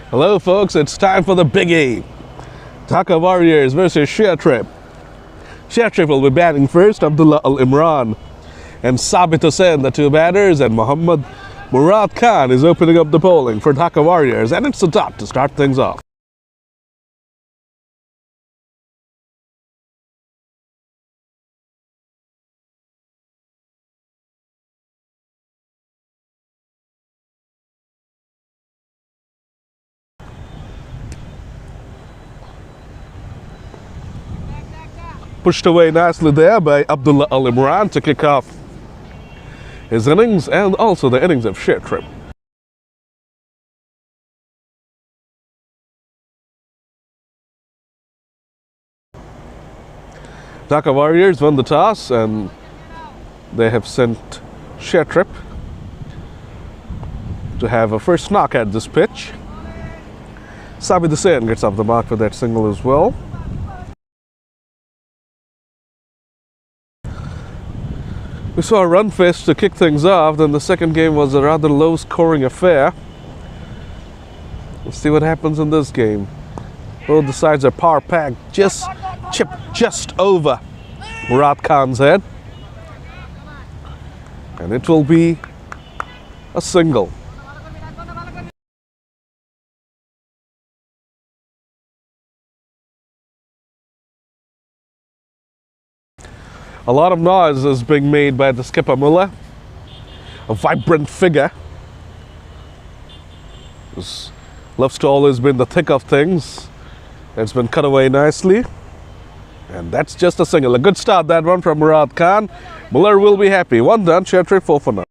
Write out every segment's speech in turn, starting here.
Hello folks, it's time for the biggie. Dhaka Warriors versus ShareTrip. ShareTrip will be batting first, Abdullah Al Imran and Sabit Hussain, the two batters, and Muhammad Murad Khan is opening up the bowling for Dhaka Warriors, and it's the top to start things off. Pushed away nicely there by Abdullah Al Imran to kick off his innings and also the innings of ShareTrip. Dhaka Warriors won the toss and they have sent ShareTrip to have a first knock at this pitch. Sabit Hussain gets off the mark for that single as well. We saw a run fest to kick things off, then the second game was a rather low-scoring affair. We'll see what happens in this game. Both the sides are power-packed, just over Murad Khan's head. And it will be a single. A lot of noise is being made by the skipper Mullah, a vibrant figure. Loves to always be in the thick of things. It's been cut away nicely. And that's just a single. A good start, that one from Murad Khan. Mullah will be happy. One done, ShareTrip 4 for 9.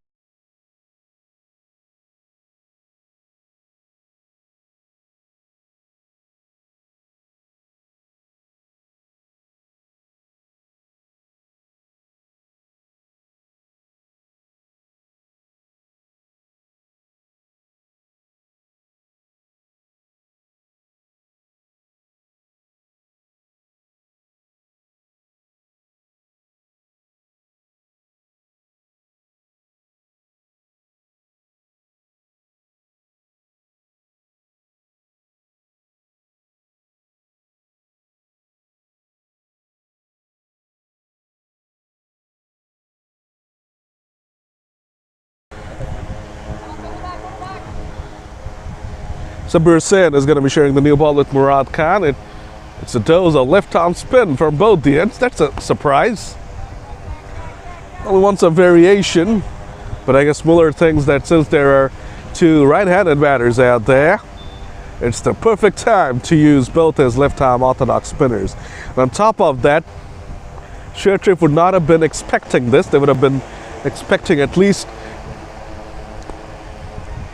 Sabir Hussain is going to be sharing the new ball with Murad Khan. It's a dose of left-arm spin from both the ends. That's a surprise. Only wants a variation, but I guess Muller thinks that since there are two right-handed batters out there, it's the perfect time to use both as left-arm orthodox spinners. And on top of that, ShareTrip would not have been expecting this. They would have been expecting at least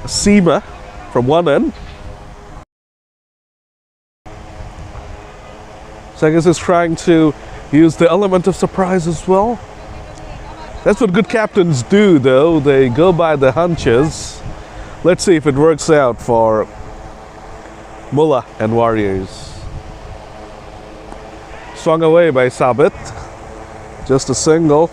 a seamer from one end. So I guess he's trying to use the element of surprise as well. That's what good captains do, though. They go by the hunches. Let's see if it works out for Mullah and Warriors. Swung away by Sabit. Just a single.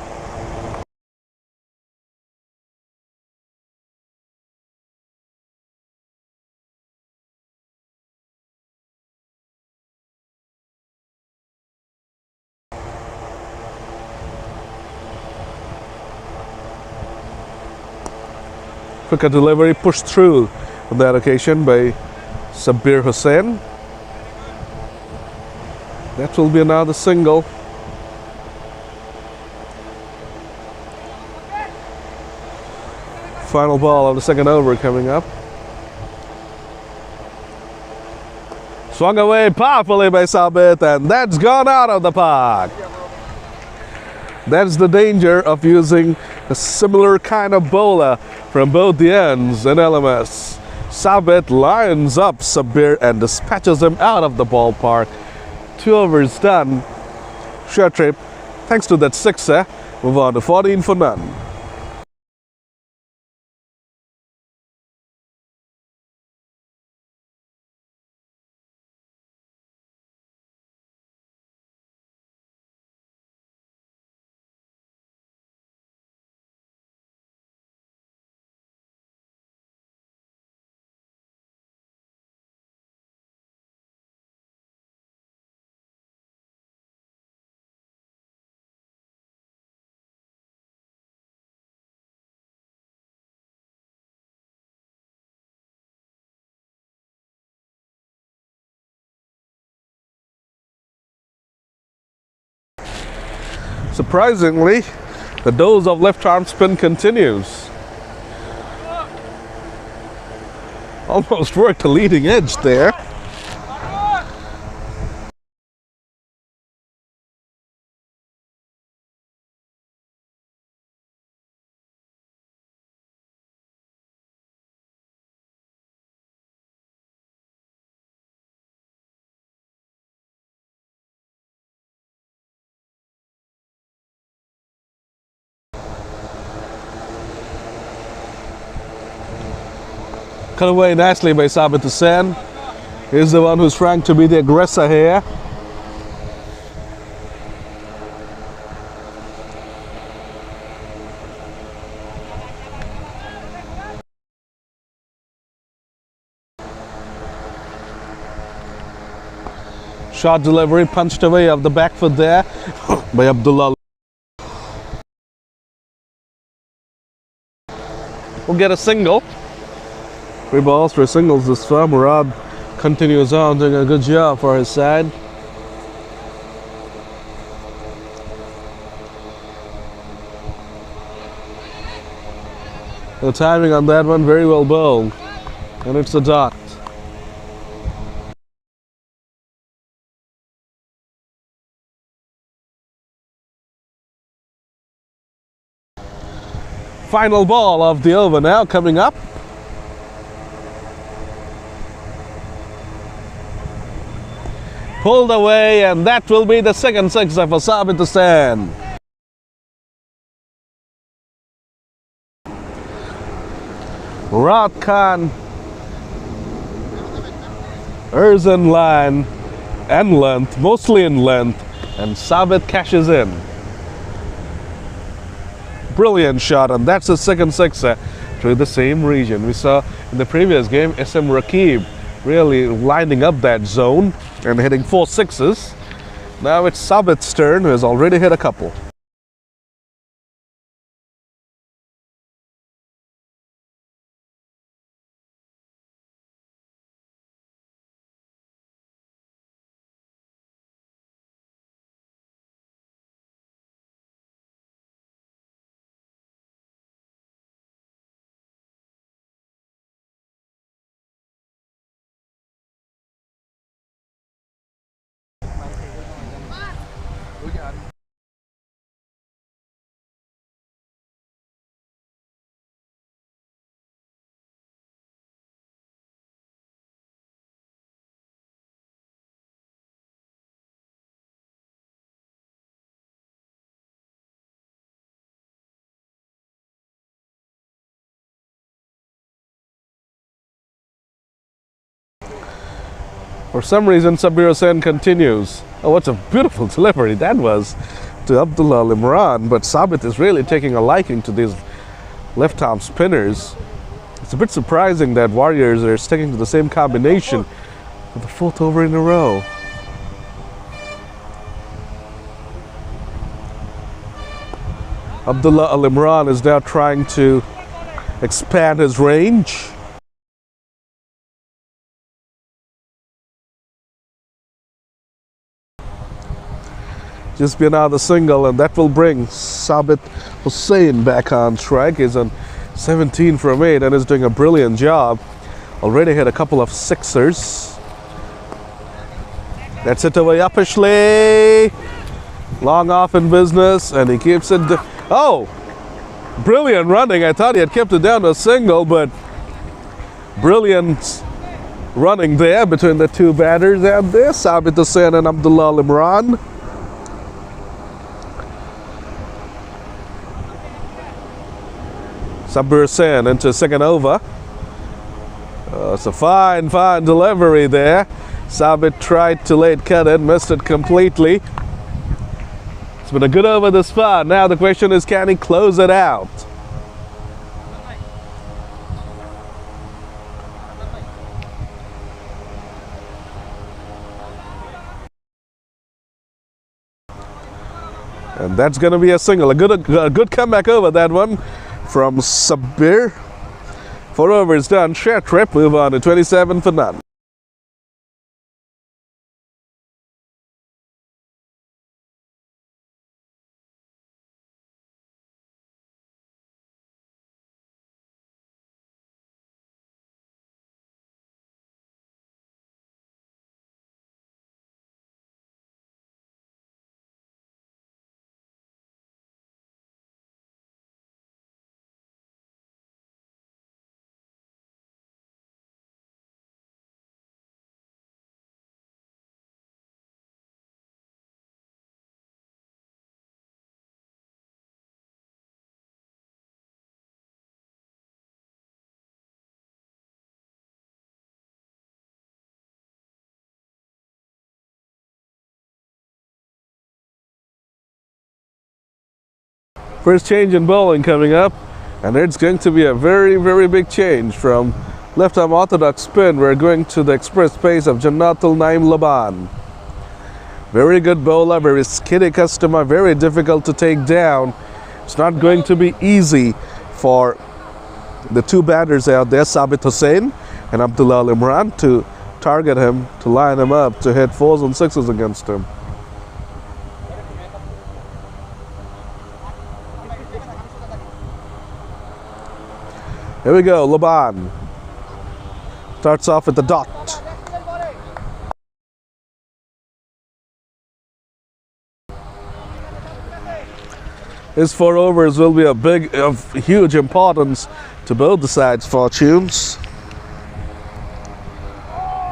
Quicker delivery pushed through on that occasion by Sabir Hussain. That will be another single. Final ball of the second over coming up. Swung away powerfully by Sabit, and that's gone out of the park. That's the danger of using a similar kind of bowler from both the ends in LMS. Sabit lines up Sabir and dispatches him out of the ballpark. 2 overs done. ShareTrip, thanks to that sixer, move on to 14 for none. Surprisingly, the dose of left arm spin continues. Almost worked the leading edge there. Cut away nicely by Sabit Hussain. He's the one who's trying to be the aggressor here. Shot delivery punched away off the back foot there by Abdullah. We'll get a single. 3 balls for singles this far. Murad continues on doing a good job for his side. The timing on that one very well bowled, and it's a dot. Final ball of the over now coming up. Pulled away, and that will be the second sixer for Sabit Hussain. Murad Khan is in line and length, mostly in length, and Sabit cashes in. Brilliant shot, and that's the second sixer through the same region. We saw in the previous game SM Rakib really lining up that zone and hitting 4 sixes. Now it's Sabit's turn, who has already hit a couple. For some reason, Sabir Hussain continues. Oh, what a beautiful delivery that was to Abdullah Imran. But Sabit is really taking a liking to these left-arm spinners. It's a bit surprising that Warriors are sticking to the same combination for the 4th over in a row. Abdullah Al Imran is now trying to expand his range. Just be another single, and that will bring Sabit Hussain back on track. He's on 17 from 8 and is doing a brilliant job. Already hit a couple of sixers. That's it away uppishly. Long off in business, and he keeps it. Oh! Brilliant running. I thought he had kept it down to a single, but brilliant running there between the two batters out there, Sabit Hussain and Abdullah Al Imran. Sabir Hussain into second over. It's a fine delivery there. Sabit tried to late cut it, missed it completely. It's been a good over this far. Now the question is, can he close it out? And that's going to be a single. A good comeback over that one from Sabir. 4 overs done. ShareTrip move on to 27 for none. First change in bowling coming up, and it's going to be a very, very big change. From left arm orthodox spin, we're going to the express pace of Jannatul Naim Laban. Very good bowler, very skinny customer, very difficult to take down. It's not going to be easy for the two batters out there, Sabit Hussain and Abdullah Imran, to target him, to line him up, to hit 4s and 6s against him. Here we go, Laban starts off with the dot. His 4 overs will be of huge importance to both the sides' fortunes.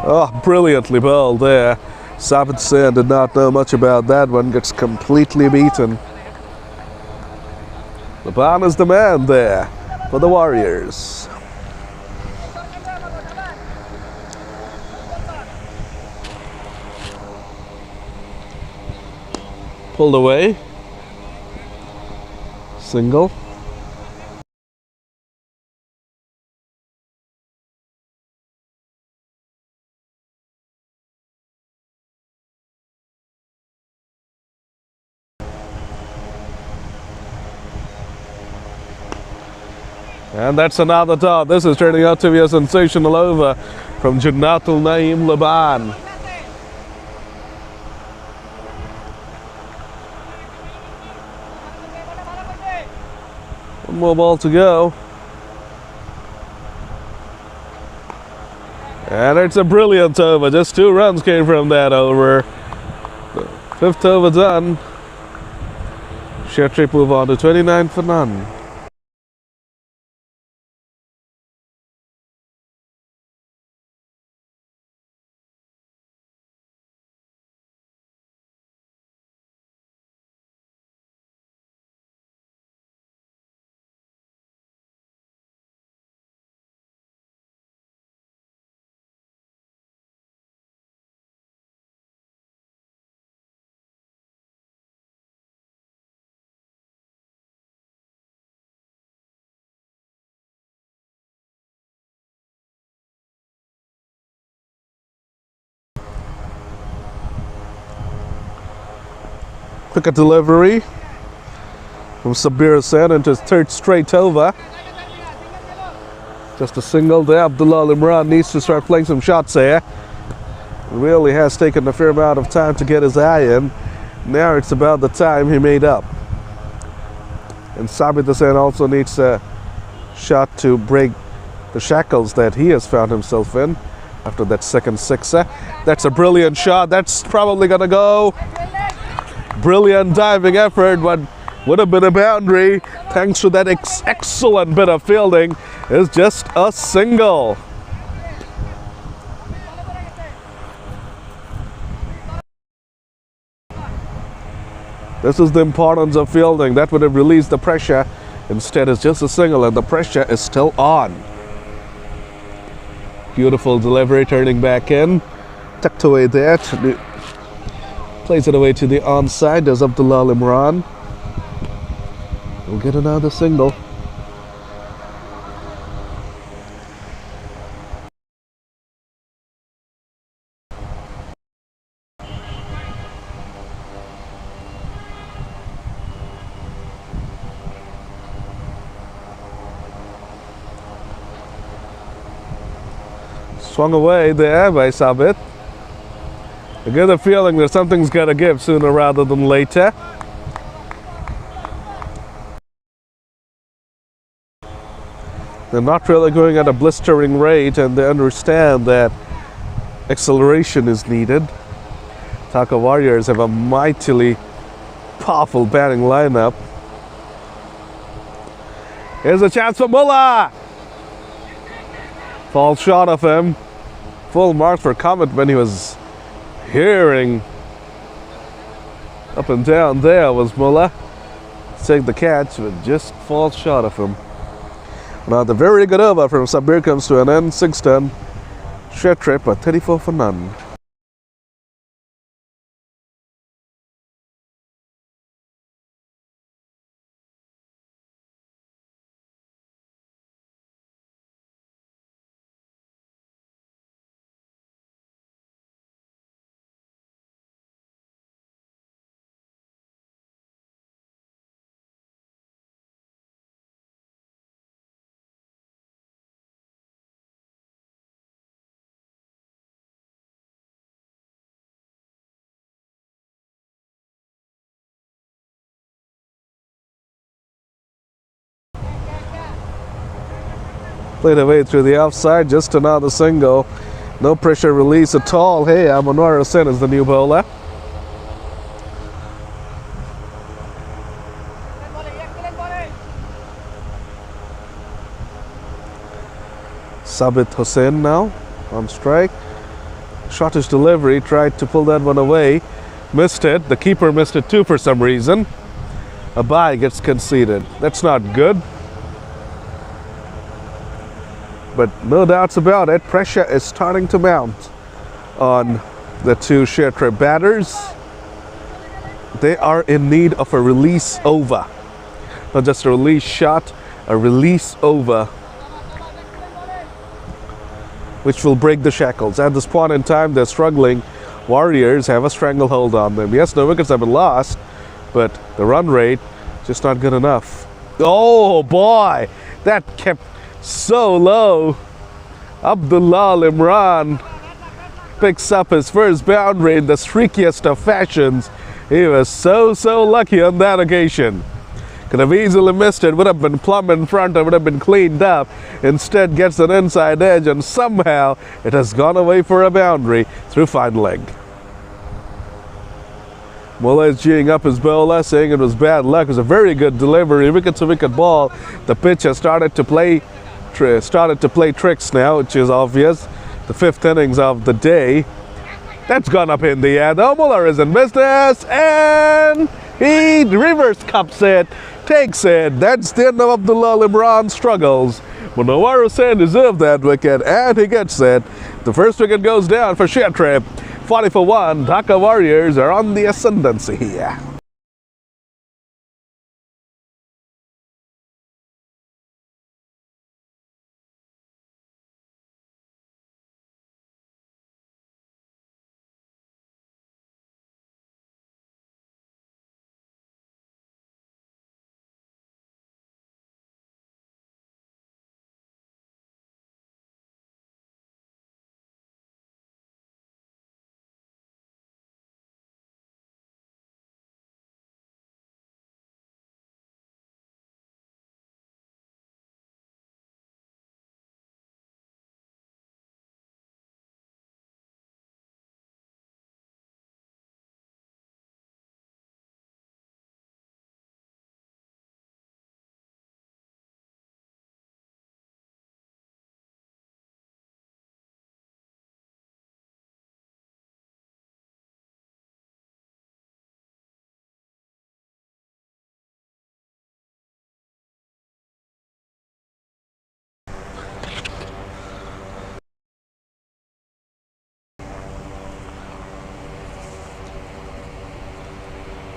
Oh, brilliantly bowled there. Sabit Hussain did not know much about that one, gets completely beaten. Laban is the man there for the Warriors. Pulled away. Single. And that's another dot. This is turning out to be a sensational over from Jannatul Naim Laban. One more ball to go. And it's a brilliant over. Just 2 runs came from that over. The 5th over done. ShareTrip move on to 29 for none. Quicker delivery from Sabir Hussain into his 3rd straight over. Just a single there. Abdullah Imran needs to start playing some shots here. Really has taken a fair amount of time to get his eye in. Now it's about the time he made up. And Sabit Hussain also needs a shot to break the shackles that he has found himself in after that 2nd 6er. That's a brilliant shot. That's probably going to go. Brilliant diving effort, but would have been a boundary thanks to that excellent bit of fielding. It's just a single. This is the importance of fielding. That would have released the pressure. Instead, it's just a single, and the pressure is still on. Beautiful delivery, turning back in. Tucked away there. Plays it away to the onside. Does Abdullah Imran. We'll get another single. Swung away there by Sabit. I get the feeling that something's got to give sooner rather than later. They're not really going at a blistering rate, and they understand that acceleration is needed. Dhaka Warriors have a mightily powerful batting lineup. Here's a chance for Mullah. Falls short of him. Full mark for comment when he was hearing up and down there was Mullah. Take the catch, but just falls short of him. Now the very good over from Sabir comes to an end. 6-10. ShareTrip at 34 for none. Played away through the offside, just another single. No pressure release at all. Hey, Manwar Hussain is the new bowler. Sabit Hussain now on strike. Shortish delivery, tried to pull that one away. Missed it. The keeper missed it too for some reason. A bye gets conceded. That's not good. But no doubts about it, pressure is starting to mount on the two ShareTrip batters. They are in need of a release over. Not just a release shot, a release over, which will break the shackles. At this point in time, they're struggling. Warriors have a stranglehold on them. Yes, no wickets have been lost, but the run rate just not good enough. Oh boy, that kept so low. Abdullah Imran picks up his first boundary in the streakiest of fashions. He was so lucky on that occasion. Could have easily missed it, would have been plumb in front, and would have been cleaned up. Instead gets an inside edge, and somehow it has gone away for a boundary through fine leg. Mullah is geeing up his bowler, saying it was bad luck. It was a very good delivery, wicket to wicket ball. The pitch has started to play tricks now, which is obvious. The fifth innings of the day. That's gone up in the air. The Mullah is in business, and he reverse cups it, takes it. That's the end of Abdullah Imran's struggles. Manwar Hussain deserved that wicket, and he gets it. The first wicket goes down for ShareTrip. 40 for 1. Dhaka Warriors are on the ascendancy here.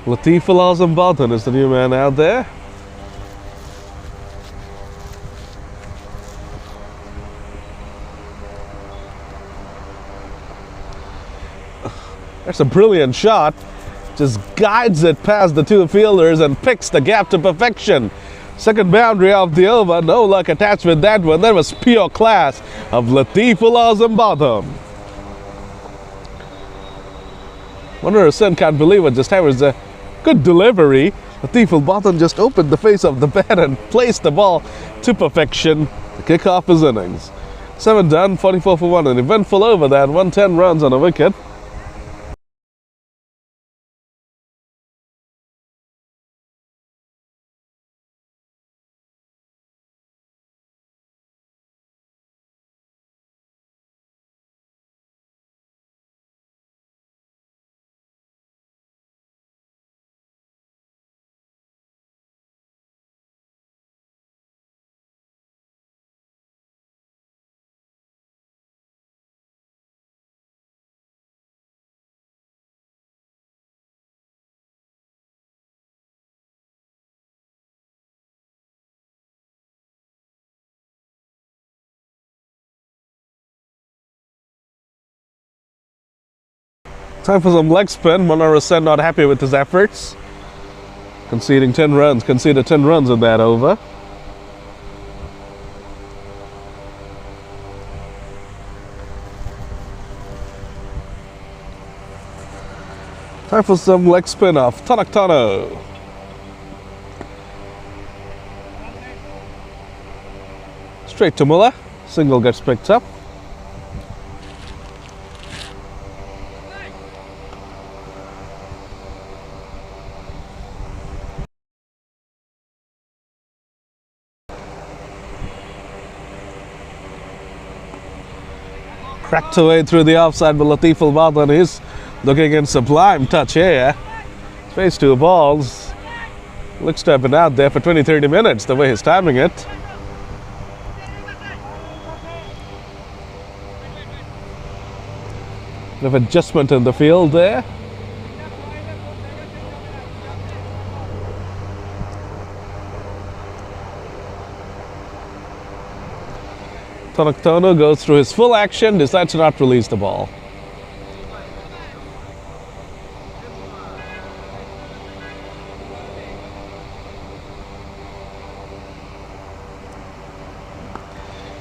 Latif Al-Azam Baltan is the new man out there. That's a brilliant shot. Just guides it past the two fielders and picks the gap to perfection. Second boundary of the over. No luck attached with that one. That was pure class of Latif Al-Azam Baltan. Manwar Hussain can't believe it. Just how was a good delivery. Latif Al-Baltan just opened the face of the bat and placed the ball to perfection to kick off his innings. 7 done, 44 for 1. An eventful over that. 110 runs on a wicket. Time for some leg spin. Manwar Hussain not happy with his efforts. Conceded 10 runs in that over. Time for some leg spin off. Straight to Muller. Single gets picked up. Cracked away through the offside, but Latif Al-Badhan is looking in sublime touch here. Face two balls. Looks to have been out there for 20-30 minutes, the way he's timing it. Bit of adjustment in the field there. Tonoktono goes through his full action, decides to not release the ball.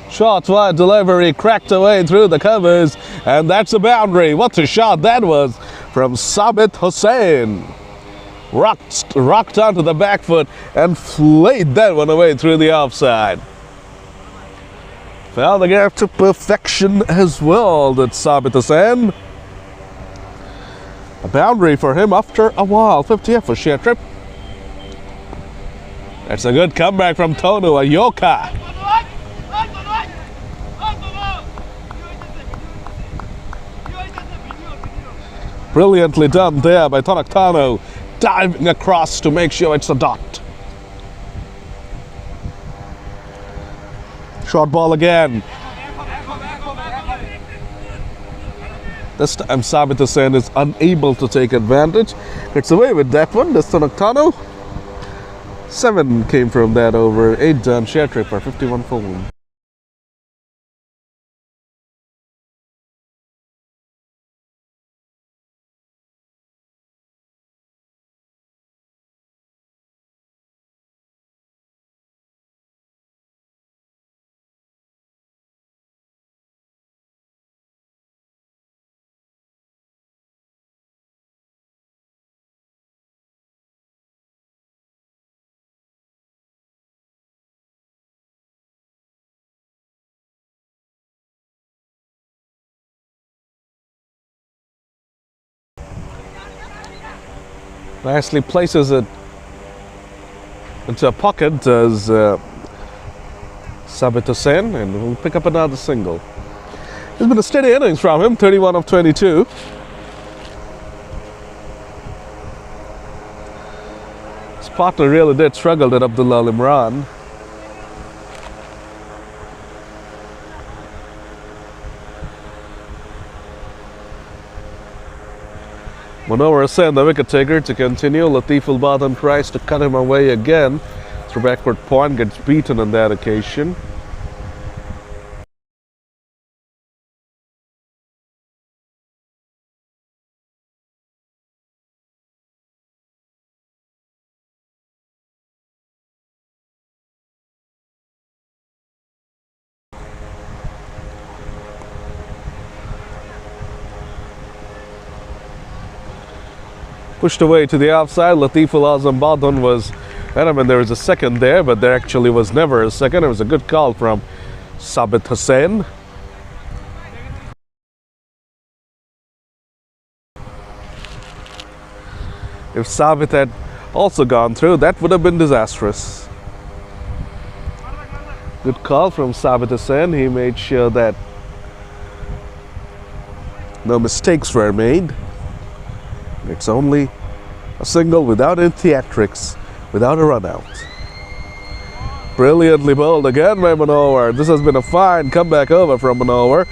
Shot wide delivery, cracked away through the covers, and that's a boundary. What a shot that was from Sabit Hussain. Rocked onto the back foot and flayed that one away through the offside. Found the gap to perfection as well, that Sabit Hussain. A boundary for him after a while. 50th for ShareTrip. That's a good comeback from Tonu Ayoka. Brilliantly done there by Tonoktono, diving across to make sure it's a dot. Short ball again. This time Sabit Hussain is unable to take advantage. Gets away with that one. This Tonoktono. 7 came from that over. 8 done. ShareTrip for 51 for 1. Nicely places it into a pocket as Sabit Hussain, and will pick up another single. It's been a steady innings from him, 31 of 22. His partner really did struggle at Abdullah Al Imran. Manohar Hussain, the wicket taker, to continue. Latif Al-Badhan tries to cut him away again. Through backward point, gets beaten on that occasion. Pushed away to the outside. Latif Al-Badhan was, I mean, there was a second there, but there actually was never a second. It was a good call from Sabit Hussain. If Sabit had also gone through, that would have been disastrous. Good call from Sabit Hussain. He made sure that no mistakes were made. It's only a single without any theatrics, without a run out. Brilliantly bowled again by Manohar. This has been a fine comeback over from Manohar.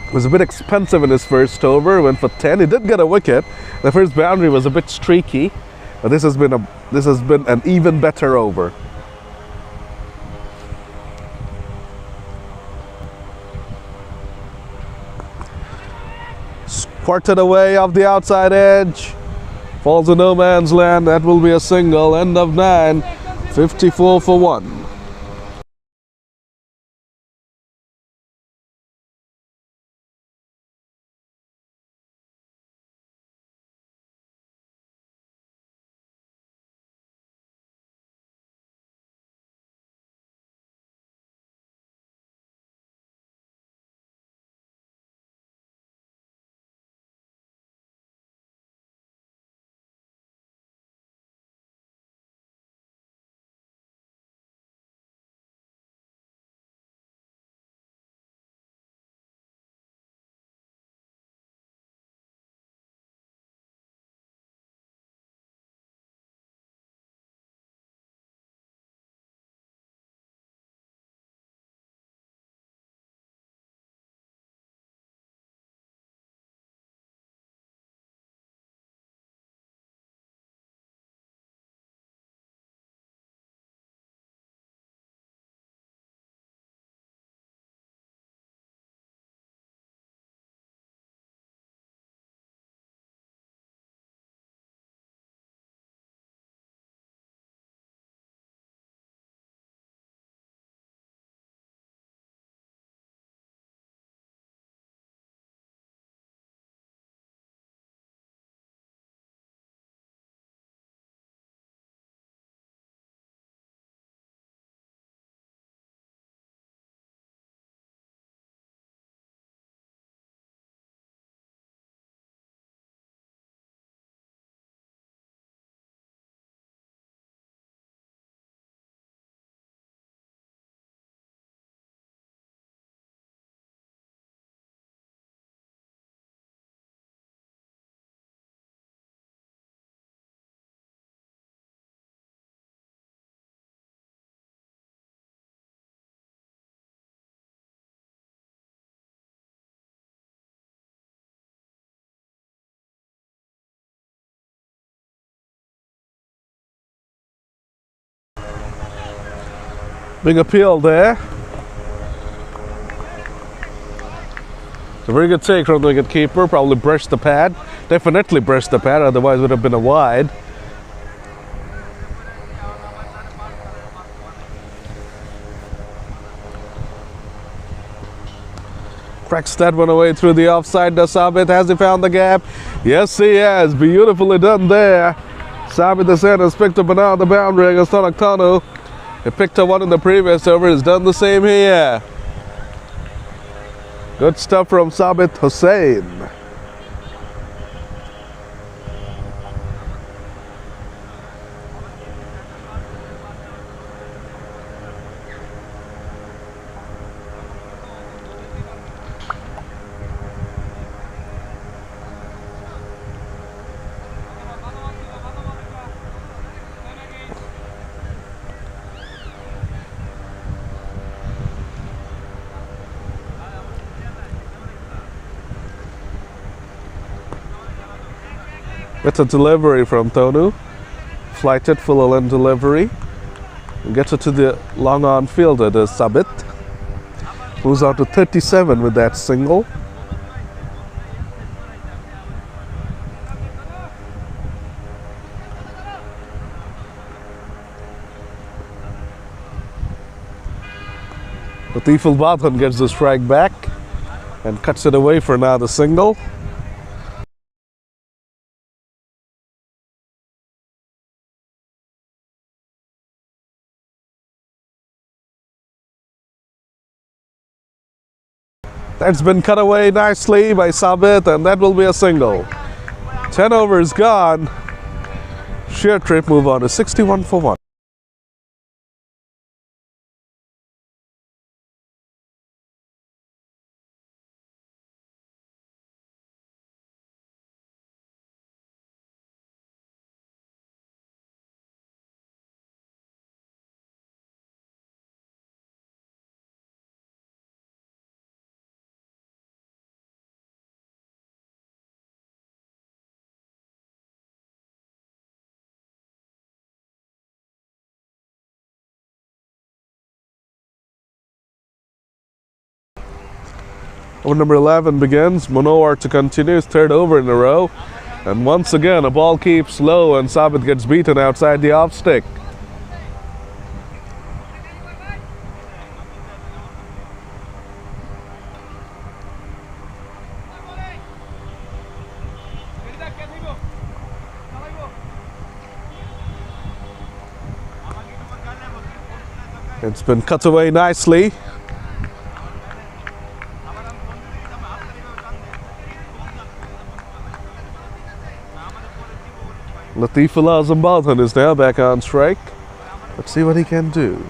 It was a bit expensive in his first over. Went for 10. He did get a wicket. The first boundary was a bit streaky, but this has been an even better over. Squirted away off the outside edge. Falls in no man's land. That will be a single. End of 9. 54 for 1. Being appealed there. It's a very good take from the wicketkeeper. Probably brushed the pad. Definitely brushed the pad, otherwise it would have been a wide. Cracks that one away through the offside. Does Sabit? Has he found the gap? Yes, he has. Beautifully done there. Sabit Hussain has picked up another boundary against Tonaktanu. He picked up one in the previous over. He's done the same here. Good stuff from Sabit Hussain. It's a delivery from Tonu. Flighted full length delivery. Gets it to the long on fielder, the Sabit. Moves out to 37 with that single. Latif Al-Badhan gets the strike back and cuts it away for another single. That's been cut away nicely by Sabit, and that will be a single. 10 overs gone. ShareTrip move on to 61 for 1. Over number 11 begins. Monowar to continue his third over in a row. And once again, a ball keeps low and Sabit gets beaten outside the off stick. It's been cut away nicely. Latif Al-Badhan is now back on strike. Let's see what he can do.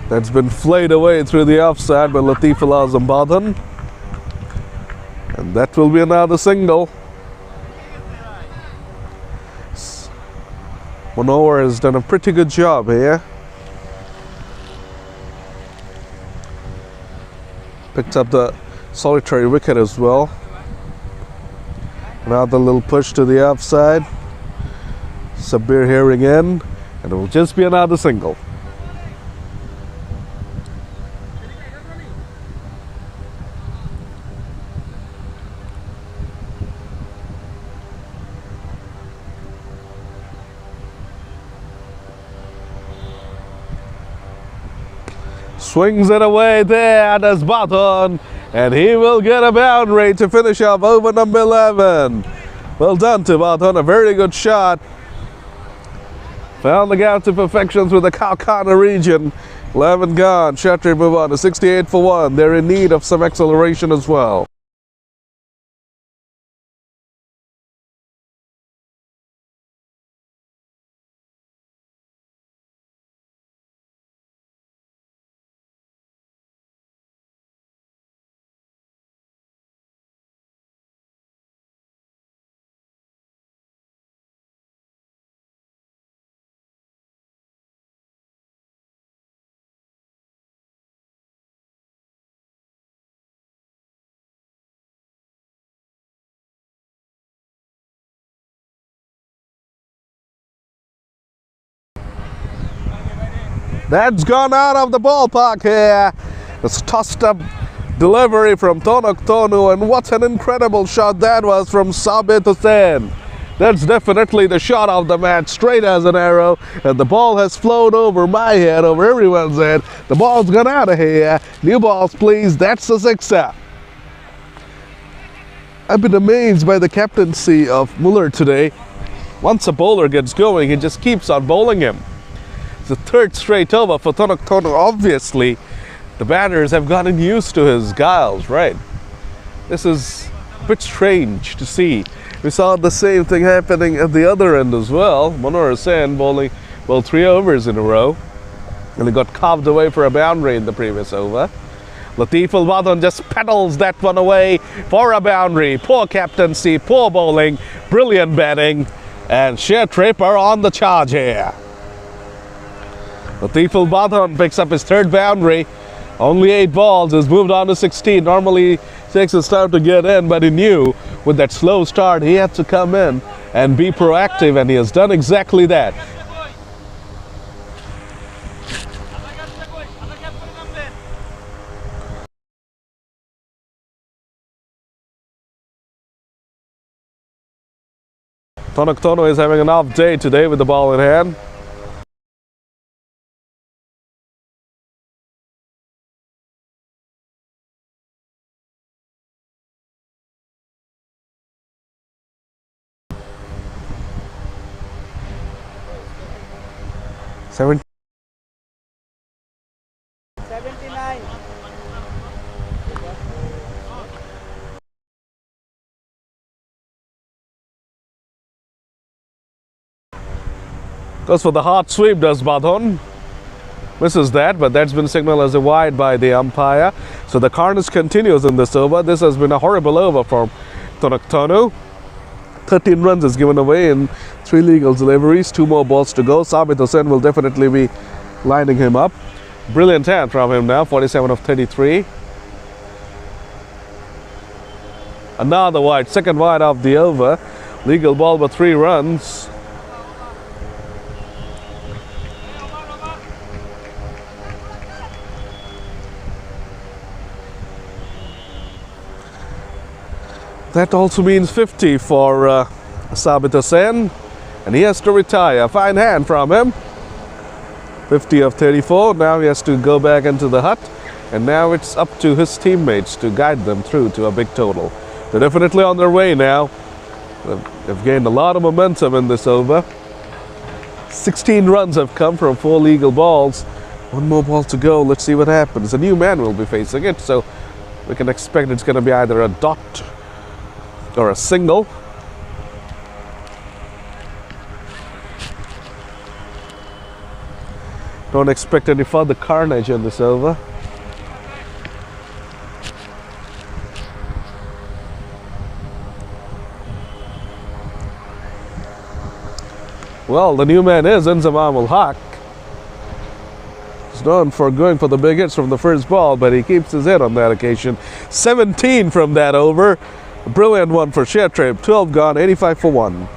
That's been flayed away through the offside by Latif Al-Badhan. And that will be another single. Monowar has done a pretty good job here. Picked up the solitary wicket as well. Another little push to the offside. Sabir hearing in, and it will just be another single. Swings it away there, that's Badhan, and he will get a boundary to finish off over number 11. Well done to Badhan, a very good shot. Found the gap to perfections with the Kalkana region. 11 gone. ShareTrip move on to 68 for 1. They're in need of some acceleration as well. That's gone out of the ballpark here. It's tossed up delivery from Tonok Tonu, and what an incredible shot that was from Sabit Hussain. That's definitely the shot of the match, straight as an arrow, and the ball has flown over my head, over everyone's head. The ball's gone out of here. New balls, please. That's a sixer. I've been amazed by the captaincy of Muller today. Once a bowler gets going, he just keeps on bowling him. It's the third straight over for Tonok Tonu. Obviously, the batters have gotten used to his guiles, right? This is a bit strange to see. We saw the same thing happening at the other end as well. Manor Hussain bowling 3 overs in a row, and he got carved away for a boundary in the previous over. Latif Al-Wadhan just pedals that one away for a boundary. Poor captaincy, poor bowling, brilliant batting, and ShareTrip are on the charge here. Latif Al-Wadhan picks up his third boundary. Only 8 balls, has moved on to 16. Normally takes his time to get in, but he knew with that slow start he had to come in and be proactive, and he has done exactly that. Tonok Tonu is having an off day today with the ball in hand. Seven. 79. Goes for the hard sweep, does Wadhan. Misses that, but that's been signaled as a wide by the umpire. So the carnage continues in this over. This has been a horrible over from Tonok Tonu. 13 runs is given away in 3 legal deliveries. 2 more balls to go. Sabit Hussain will definitely be lining him up. Brilliant hand from him now, 47 of 33. Another wide, second wide of the over. Legal ball for 3 runs. That also means 50 for Sabit Hussain, and he has to retire. Fine hand from him. 50 of 34. Now he has to go back into the hut, and now it's up to his teammates to guide them through to a big total. They're definitely on their way now. They've gained a lot of momentum in this over. 16 runs have come from 4 legal balls. 1 more ball to go. Let's see what happens. A new man will be facing it, so we can expect it's going to be either a dot or a single. Don't expect any further carnage in this over. Well, the new man is Inzamam Ul-Haq. He's known for going for the big hits from the first ball, but he keeps his head on that occasion. 17 from that over. A brilliant one for ShareTrip. 12 gone, 85 for 1.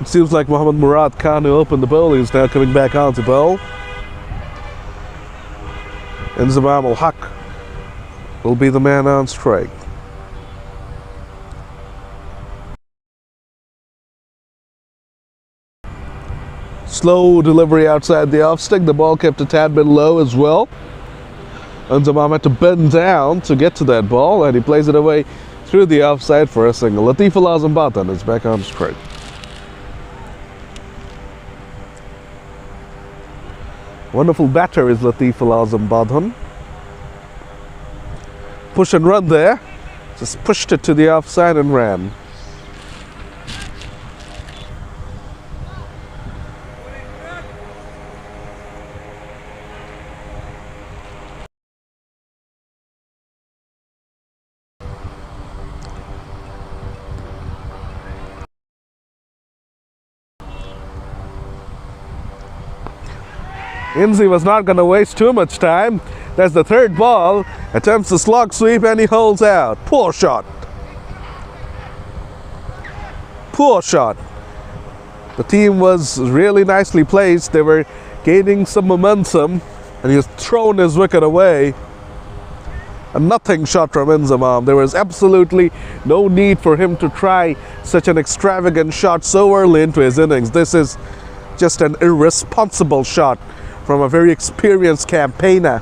It seems like Mohammad Murad Khan, who opened the bowl, is now coming back on to bowl. Inzamam Ul-Haq will be the man on strike. Slow delivery outside the off stick. The ball kept a tad bit low as well. Unzamam had to bend down to get to that ball, and he plays it away through the offside for a single. Latif Al Azam Badhan is back on straight. Wonderful batter is Latif Al Azam Badhan. Push and run there. Just pushed it to the offside and ran. Inzi was not going to waste too much time. That's the third ball. Attempts the slog sweep and he holds out. Poor shot. Poor shot. The team was really nicely placed. They were gaining some momentum and he has thrown his wicket away. A nothing shot from Inzamam. There was absolutely no need for him to try such an extravagant shot so early into his innings. This is just an irresponsible shot from a very experienced campaigner.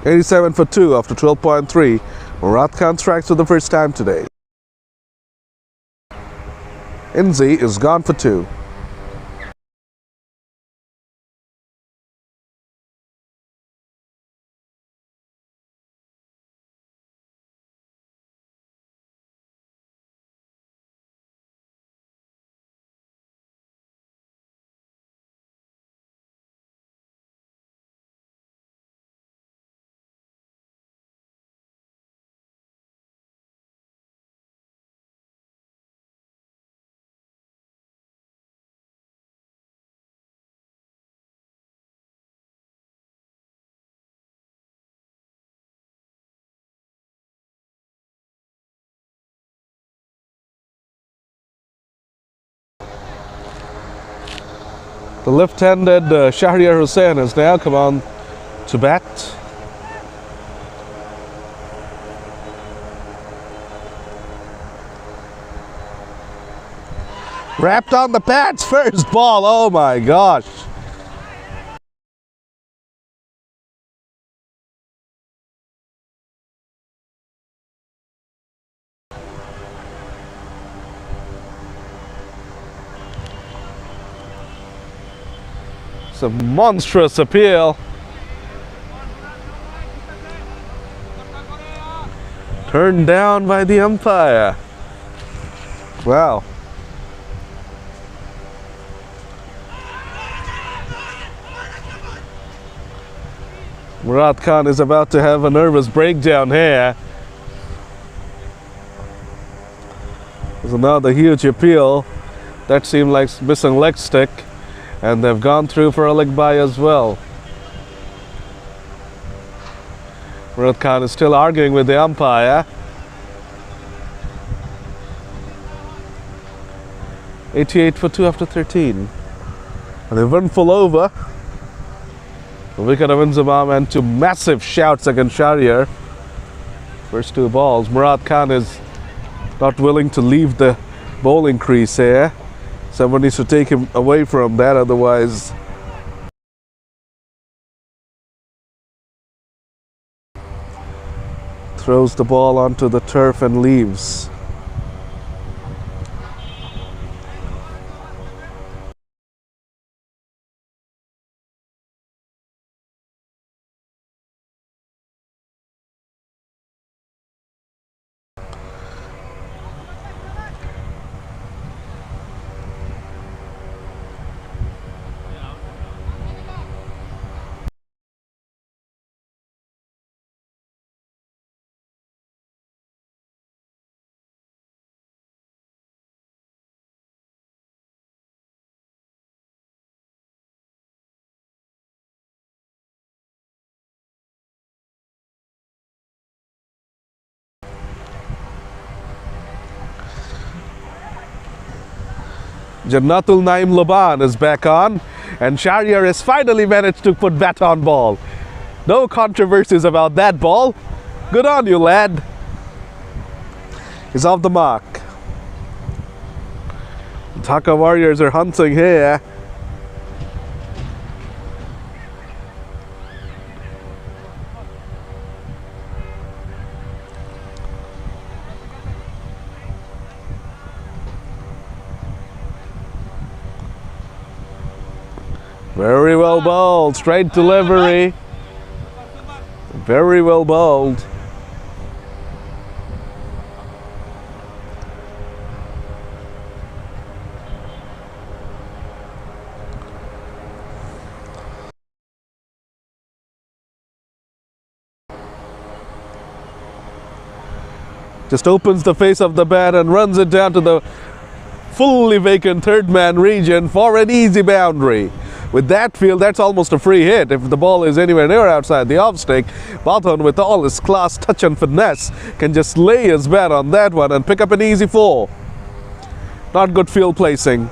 87 for 2 after 12.3. Murad Khan strikes for the first time today. Inzi is gone for 2. The left-handed Shahriar Hussain has now come on to bat. Wrapped on the pads, first ball, oh my gosh. It's a monstrous appeal. Turned down by the umpire. Wow. Murad Khan is about to have a nervous breakdown here. There's another huge appeal. That seemed like missing leg stick. And they've gone through for a leg bye as well. Murad Khan is still arguing with the umpire. 88 for 2 after 13. And they've run full over. The wicket of Inzamam and 2 massive shouts against Shahriar. First 2 balls. Murad Khan is not willing to leave the bowling crease here. Someone needs to take him away from that, otherwise throws the ball onto the turf and leaves. Jannatul Naim Laban is back on, and Shahriar has finally managed to put bat on ball. No controversies about that ball. Good on you, lad. He's off the mark. Dhaka Warriors are hunting here. Very well bowled, straight delivery. Very well bowled. Just opens the face of the bat and runs it down to the fully vacant third man region for an easy boundary. With that field, that's almost a free hit. If the ball is anywhere near outside the off stick, Badhan, with all his class, touch and finesse, can just lay his bat on that one and pick up an easy 4. Not good field placing.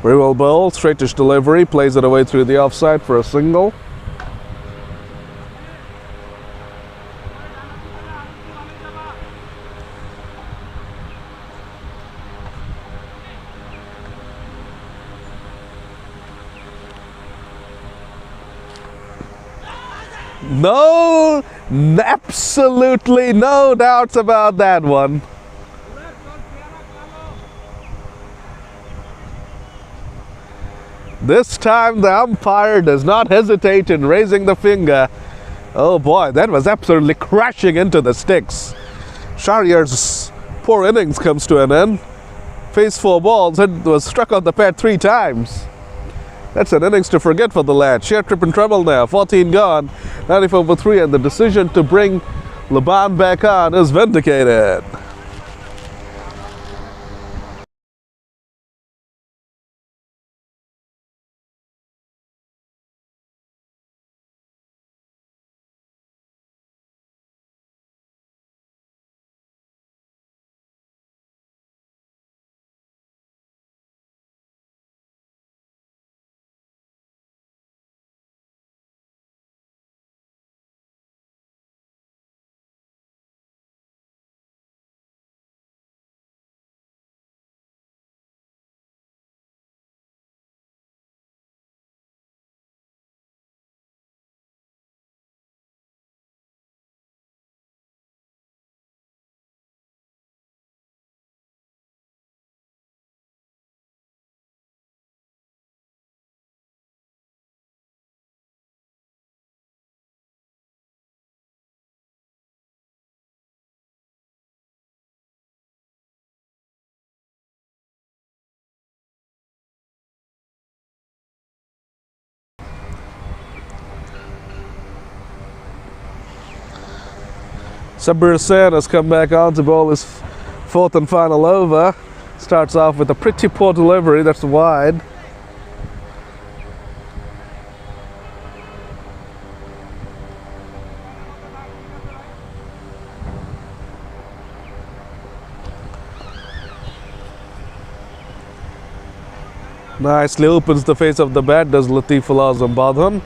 Very well bowled, straightish delivery, plays it away through the offside for a single. No, absolutely no doubts about that one. This time the umpire does not hesitate in raising the finger. Oh boy, that was absolutely crashing into the sticks. Shahriyar's poor innings comes to an end. Faced 4 balls and was struck on the pad 3 times. That's an innings to forget for the lad. ShareTrip in trouble now, 14 gone, 94 for 3, and the decision to bring Laban back on is vindicated. Sabir Hussain has come back on to bowl his 4th and final over. Starts off with a pretty poor delivery, that's wide. Nicely opens the face of the bat, does Latiful Azam Badhan,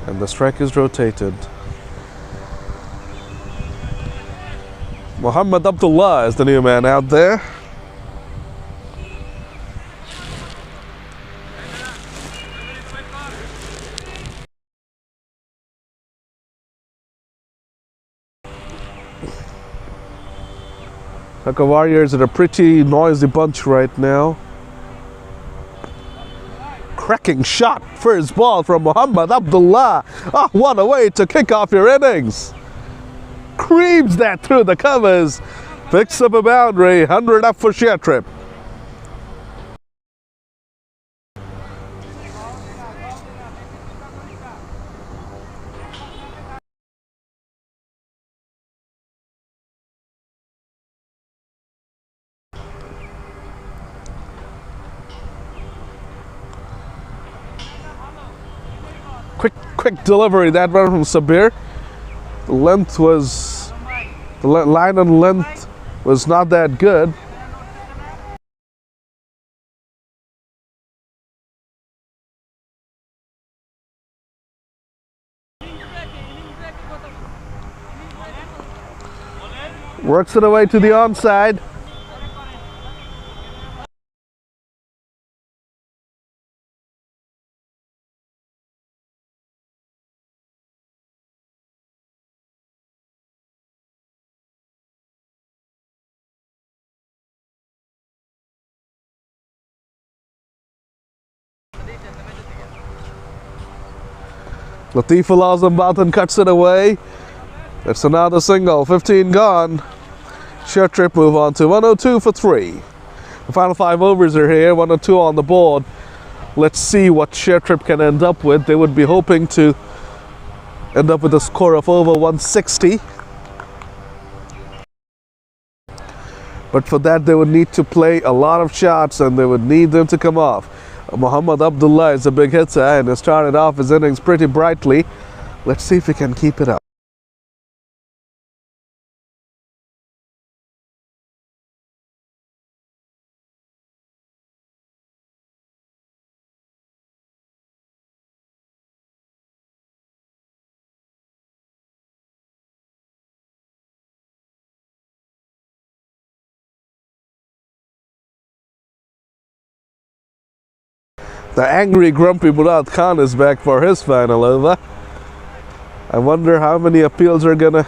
and the strike is rotated. Muhammad Abdullah is the new man out there. Dhaka Warriors are a pretty noisy bunch right now. Cracking shot, first ball from Muhammad Abdullah. Oh, what a way to kick off your innings. Creams that through the covers. Picks up a boundary, 100 up for ShareTrip. Quick delivery, that one from Sabir. The line and length was not that good. Works it away to the onside. Latif allows them both and cuts it away. That's another single. 15 gone. ShareTrip move on to 102 for 3. The final 5 overs are here. 102 on the board. Let's see what ShareTrip can end up with. They would be hoping to end up with a score of over 160. But for that, they would need to play a lot of shots and they would need them to come off. Muhammad Abdullah is a big hitter and has started off his innings pretty brightly. Let's see if he can keep it up. The angry, grumpy Murad Khan is back for his final over. I wonder how many appeals are gonna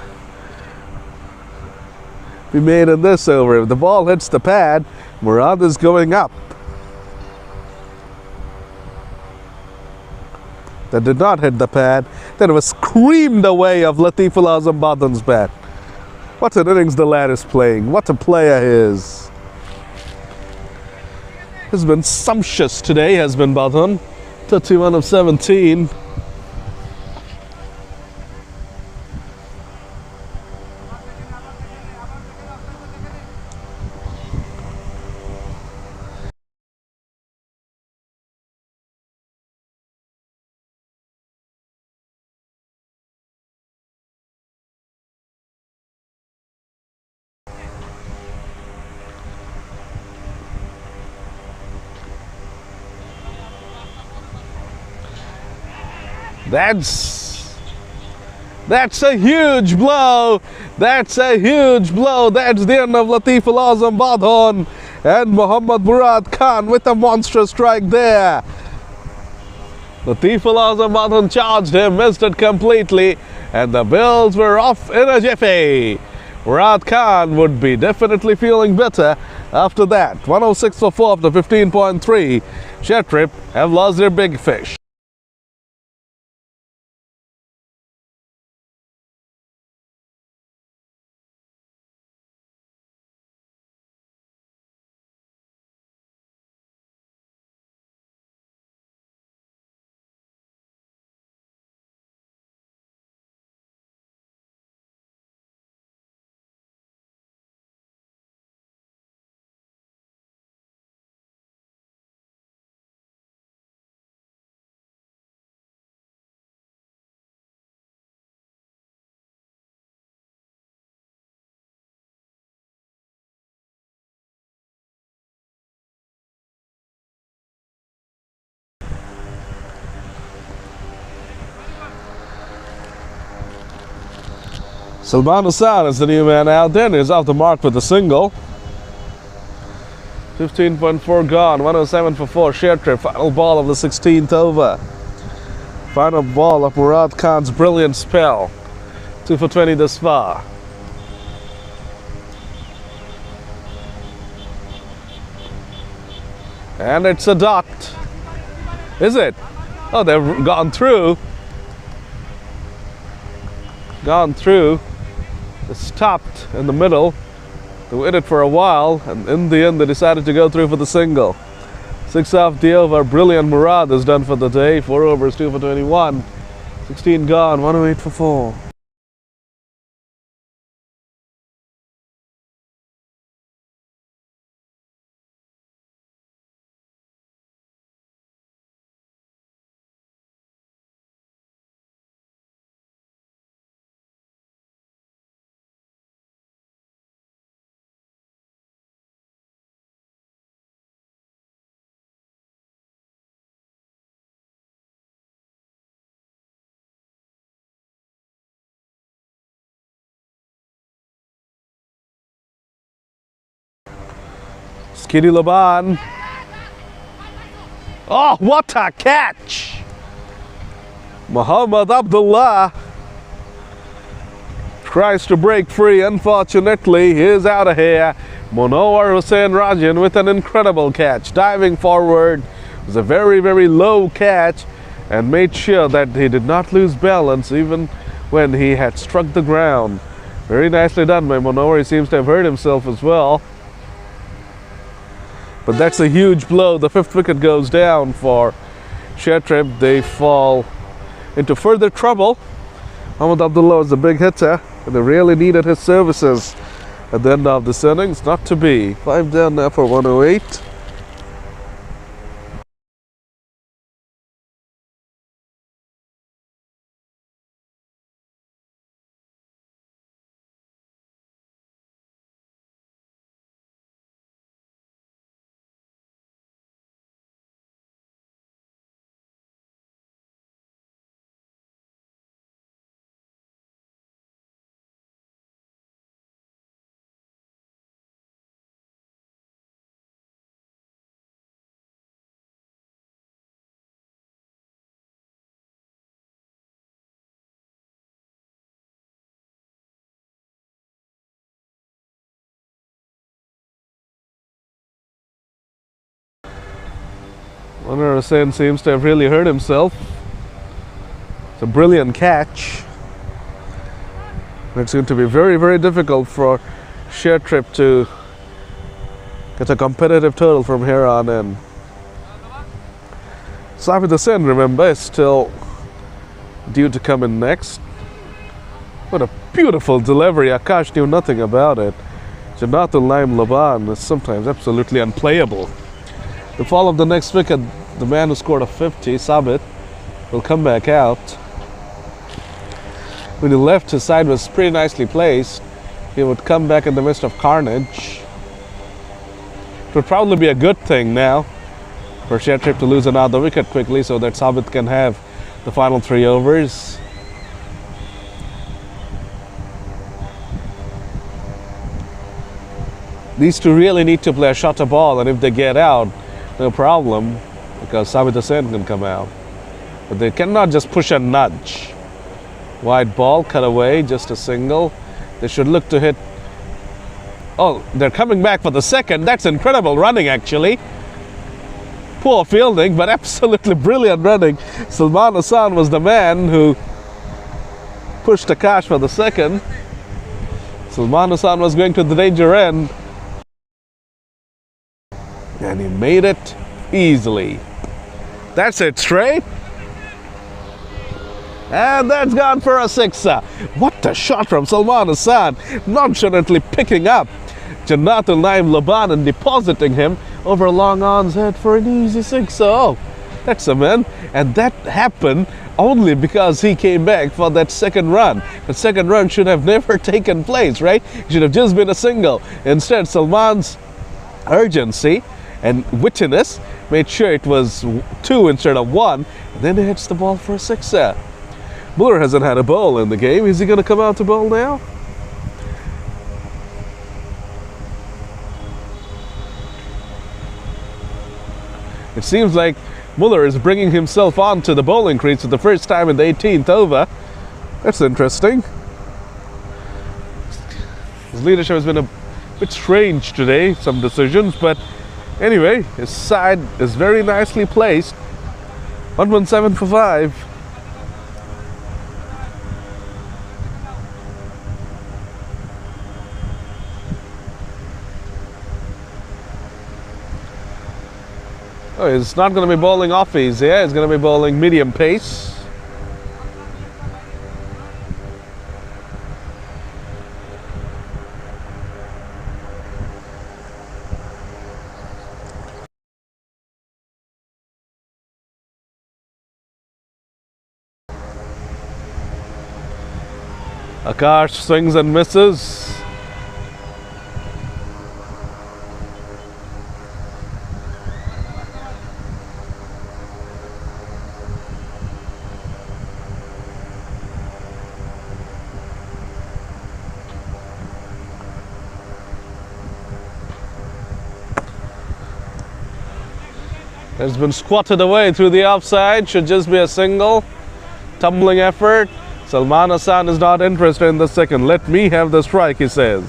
be made in this over. If the ball hits the pad, Murad is going up. That did not hit the pad. Then it was screamed away of Latif Al-Azam Badhan's bat. What an innings the lad is playing. What a player he is. Has been sumptuous today, has been Badhan. 31 of 17. That's a huge blow. That's a huge blow. That's the end of Latif Al-Azam Badhan and Muhammad Murad Khan with a monstrous strike there. Latif Al-Azam Badhan charged him, missed it completely, and the Bills were off in a jiffy. Murad Khan would be definitely feeling better after that. 106 for 4 after 15.3. ShareTrip have lost their big fish. Salman Hassan is the new man out there and is off the mark with a single. 15.4 gone, 107 for 4. ShareTrip, final ball of the 16th over. Final ball of Murad Khan's brilliant spell. 2 for 20 thus far. And it's a dot. Is it? Oh, they've gone through. Gone through. It stopped in the middle. They waited for a while, and in the end they decided to go through for the single. 6 off the over. Brilliant Murad is done for the day. 4 overs, 2 for 21. 16 gone, 108 for 4. Kitty Laban. Oh, what a catch! Muhammad Abdullah tries to break free. Unfortunately, he is out of here. Monowar Hussain Rajan with an incredible catch. Diving forward. It was a very, very low catch and made sure that he did not lose balance even when he had struck the ground. Very nicely done by Monowar. He seems to have hurt himself as well. But that's a huge blow. The 5th wicket goes down for ShareTrip. They fall into further trouble. Muhammad Abdullah was a big hitter, and they really needed his services at the end of this innings. Not to be. 5 down now for 108. Monowar Hussain seems to have really hurt himself. It's a brilliant catch. It's going to be very, very difficult for ShareTrip to get a competitive total from here on in. Sabit Hussain, remember, is still due to come in next. What a beautiful delivery. Akash knew nothing about it. Janatul Naim Laban is sometimes absolutely unplayable. The fall of the next wicket, the man who scored a 50, Sabit, will come back out. When he left, his side was pretty nicely placed. He would come back in the midst of carnage. It would probably be a good thing now for ShareTrip to lose another wicket quickly so that Sabit can have the final 3 overs. These two really need to play a shorter ball, and if they get out, no problem, because Sabit Hussain can come out. But they cannot just push and nudge. Wide ball, cut away, just a single. They should look to hit. Oh, they're coming back for the second. That's incredible running, actually. Poor fielding, but absolutely brilliant running. Salman Hassan was the man who pushed Akash for the second. Salman Hassan was going to the danger end. And he made it easily. That's it, straight. And that's gone for a 6er. What a shot from Salman Hassan. Nonchalantly picking up Janatul Naim Laban and depositing him over long on's head for an easy 6er. Oh, that's a man. And that happened only because he came back for that second run. The second run should have never taken place, right? It should have just been a single. Instead, Salman's urgency and wittiness made sure it was 2 instead of 1, and then he hits the ball for a 6er. Muller hasn't had a bowl in the game. Is he going to come out to bowl now? It seems like Muller is bringing himself onto the bowling crease for the first time in the 18th over. That's interesting. His leadership has been a bit strange today, some decisions, but anyway, his side is very nicely placed. 117 for 5. Oh, he's not going to be bowling offies here. He's going to be bowling medium pace. Akash swings and misses. It's been squatted away through the offside. Should just be a single. Tumbling effort. Salman Hassan is not interested in the second. Let me have the strike, he says.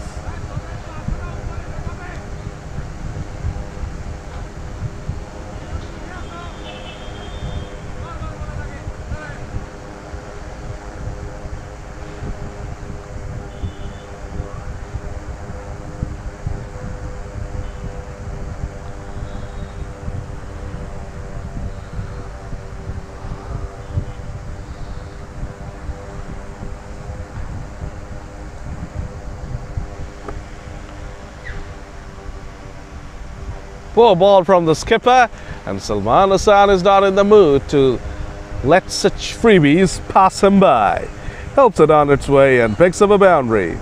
Poor ball from the skipper, and Salman Hassan is not in the mood to let such freebies pass him by. Helps it on its way and picks up a boundary.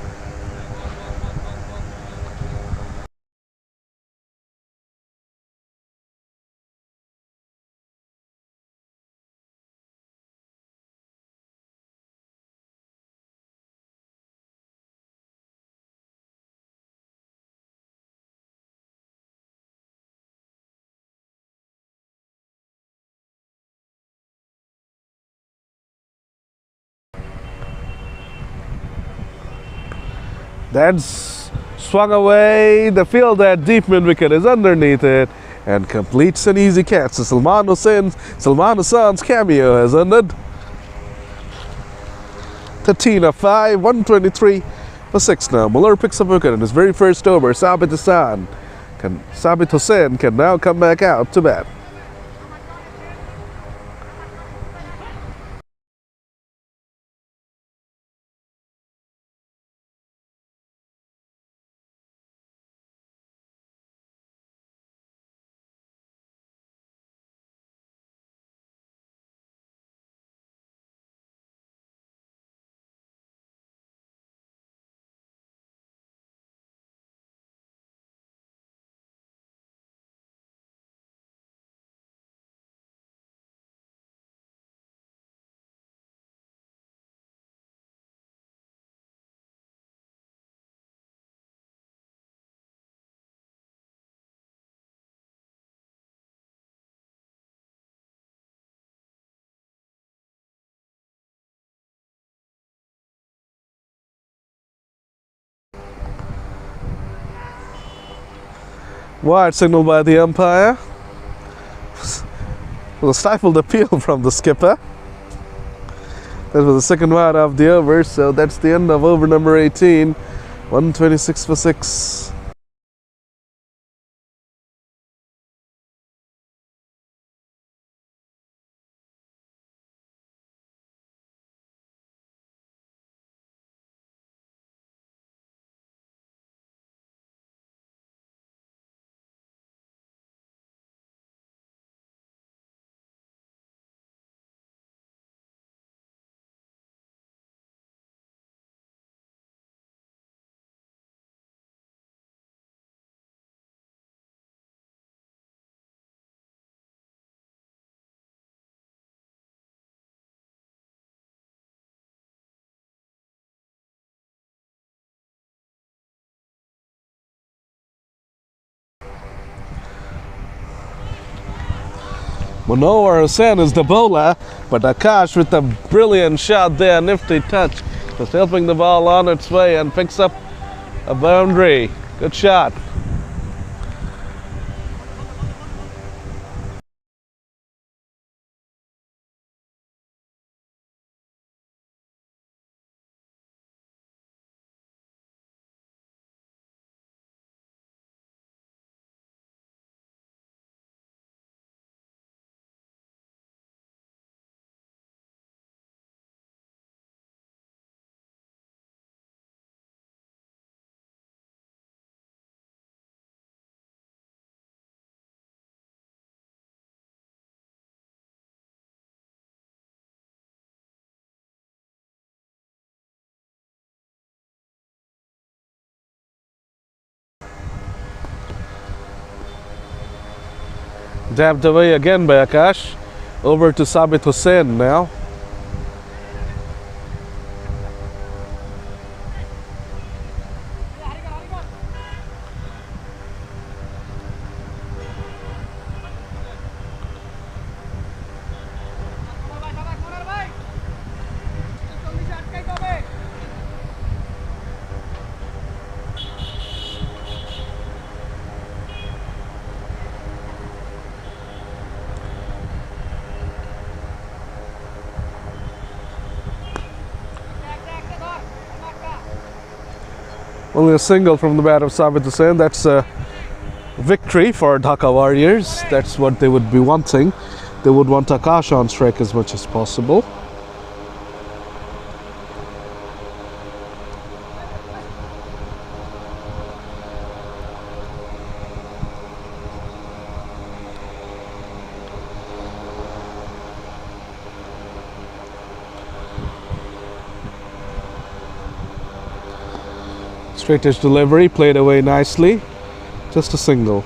That's swung away. The field that deep mid wicket is underneath it and completes an easy catch. So Salman Hassan's cameo has ended. 13 of 5, 123 for 6 now. Muller picks up a wicket in his very first over. Sabit Hussain can now come back out to bat. Wide signal by the umpire. A stifled appeal from the skipper. That was the second wide of the over, so that's the end of over number 18. 126 for 6. Manohar Hussain is the bowler, but Akash with a brilliant shot there, nifty touch, just helping the ball on its way and picks up a boundary. Good shot. Dabbed away again by Akash. Over to Sabit Hussain now. Only a single from the bat of Sabit Hussain. That's a victory for Dhaka Warriors. That's what they would be wanting. They would want Akash on strike as much as possible. Straight edge delivery, played away nicely. Just a single.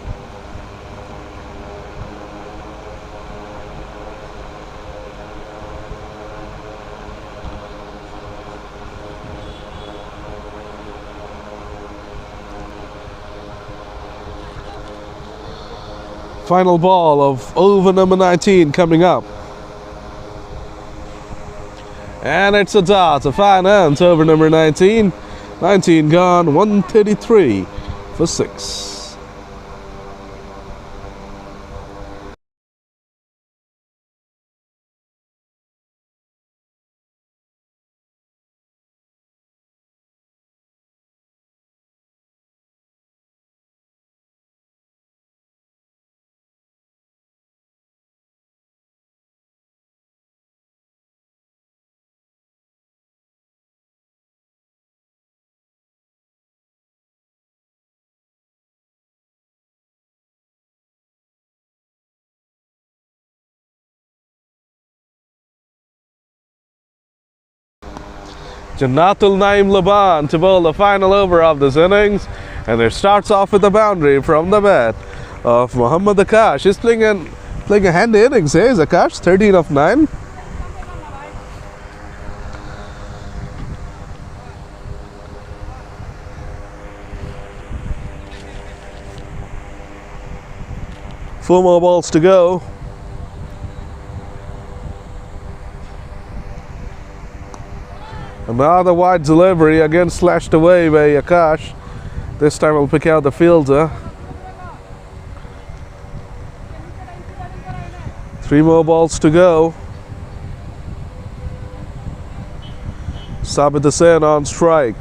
Final ball of over number 19 coming up. And it's a dot, a fine ant over number 19. 19 gone, 133 for 6. Jannatul Naim Laban to bowl the final over of this innings, and it starts off with a boundary from the bat of Muhammad Akash. He's playing a handy innings, eh? Akash, 13 of 9. Four more balls to go. Another wide delivery, again slashed away by Akash. This time we'll pick out the fielder. 3 more balls to go. Sabit Hussain on strike.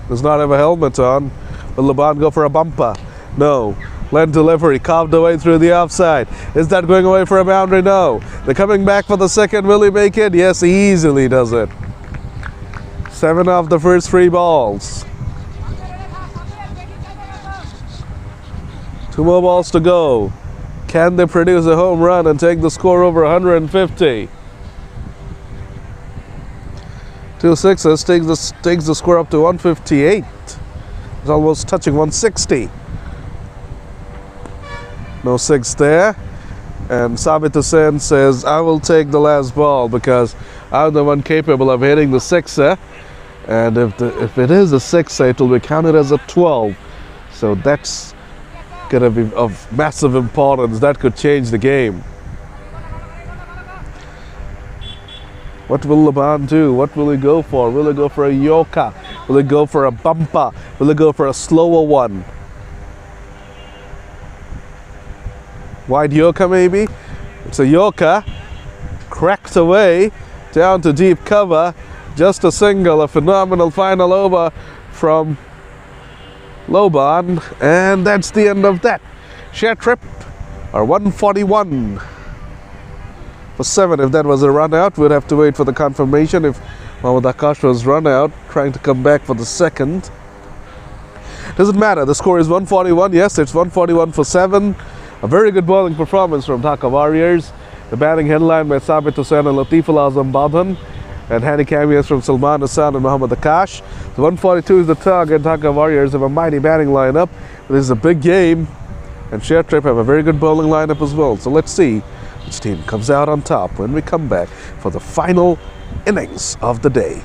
Does not have a helmet on. Will Laban go for a bumper? No. Lent delivery, carved away through the offside. Is that going away for a boundary? No. They're coming back for the second. Will he make it? Yes, he easily does it. 7 of the first 3 balls. 2 more balls to go. Can they produce a home run and take the score over 150? 2 sixes takes the score up to 158. It's almost touching 160. No 6 there. And Sabit Hussain says, I will take the last ball because I'm the one capable of hitting the 6er. And if it is a 6er, it will be counted as a 12. So that's going to be of massive importance. That could change the game. What will Laban do? What will he go for? Will he go for a Yorker? Will he go for a bumper? Will he go for a slower one? Wide Yorker maybe? It's a Yorker. Cracked away down to deep cover. Just a single, a phenomenal final over from Laban, and that's the end of that. ShareTrip are 141 for 7. If that was a run out, we'd have to wait for the confirmation. If Muhammad Akash was run out, trying to come back for the second. Doesn't matter, the score is 141. Yes, it's 141 for 7. A very good bowling performance from Dhaka Warriors. The batting headline by Sabit Hussain and Latiful Azam Badhan, and handy cameos from Salman Hassan and Muhammad Akash. The 142 is the target. Dhaka Warriors have a mighty batting lineup. This is a big game, and ShareTrip have a very good bowling lineup as well. So let's see which team comes out on top when we come back for the final innings of the day.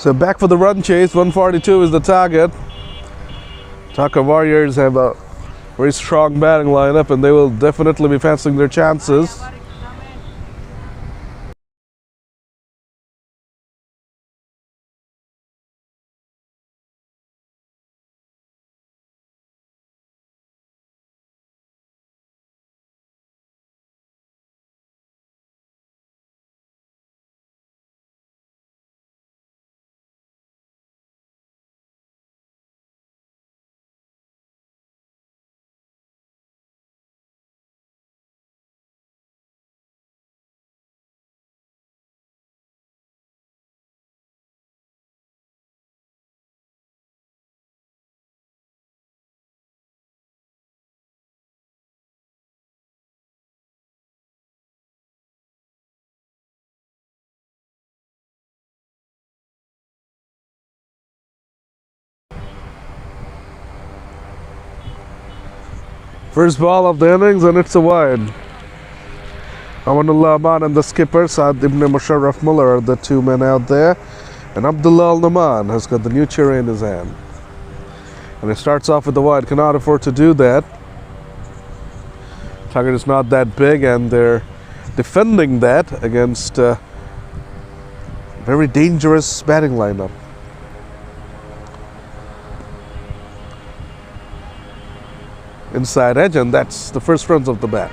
So back for the run chase. 142 is the target. Dhaka Warriors have a very strong batting lineup, and they will definitely be fancying their chances. First ball of the innings, and it's a wide. Amanullah Aman and the skipper Saad Ibn Musharraf Muller are the two men out there, and Abdullah Al Naman has got the new cherry in his hand. And he starts off with the wide, cannot afford to do that. Target is not that big, and they're defending that against a very dangerous batting lineup. Inside edge, and that's the first runs of the bat.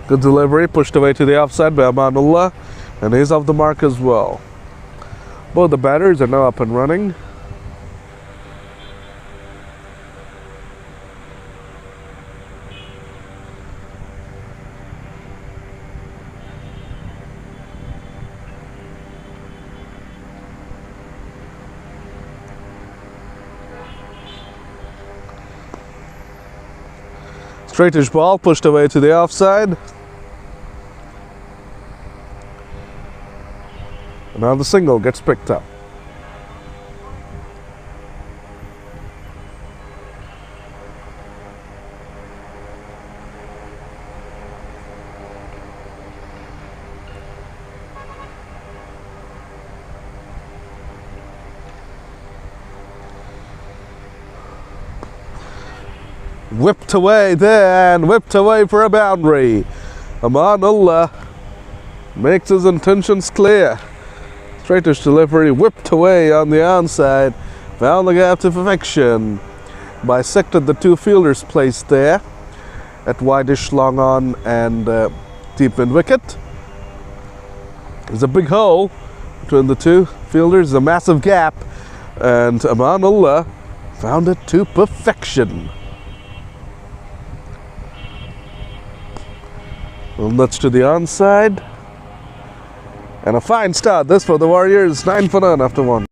Good delivery, pushed away to the offside by Amanullah, and he's off the mark as well. Both the batters are now up and running. Straightish ball, pushed away to the offside. And now the single gets picked up. Whipped away there, and whipped away for a boundary. Amanullah makes his intentions clear. Straightish delivery, whipped away on the onside, found the gap to perfection. Bisected the two fielders placed there at wideish, long on, and deep in wicket. There's a big hole between the two fielders, a massive gap, and Amanullah found it to perfection. Well, that's to the onside. And a fine start this for the Warriors, 9 for none after one.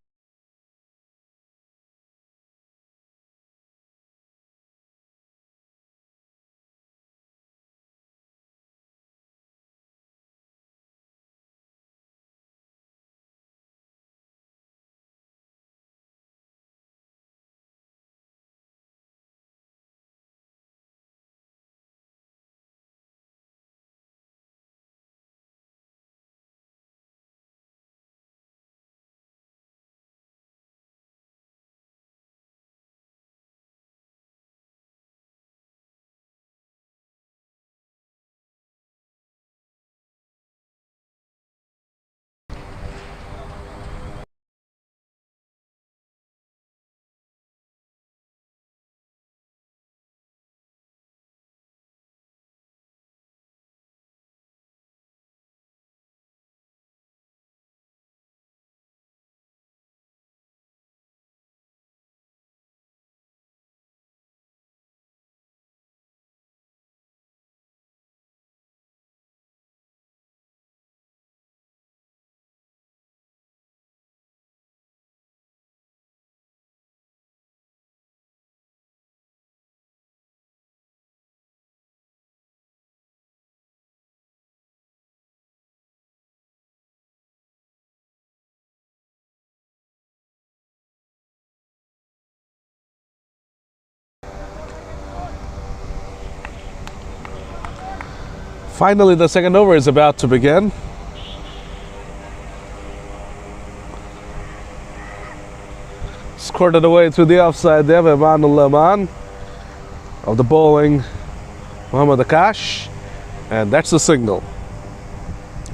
Finally, the second over is about to begin. Squirted away through the offside there by Manul Aman of the bowling Muhammad Akash, and that's the signal.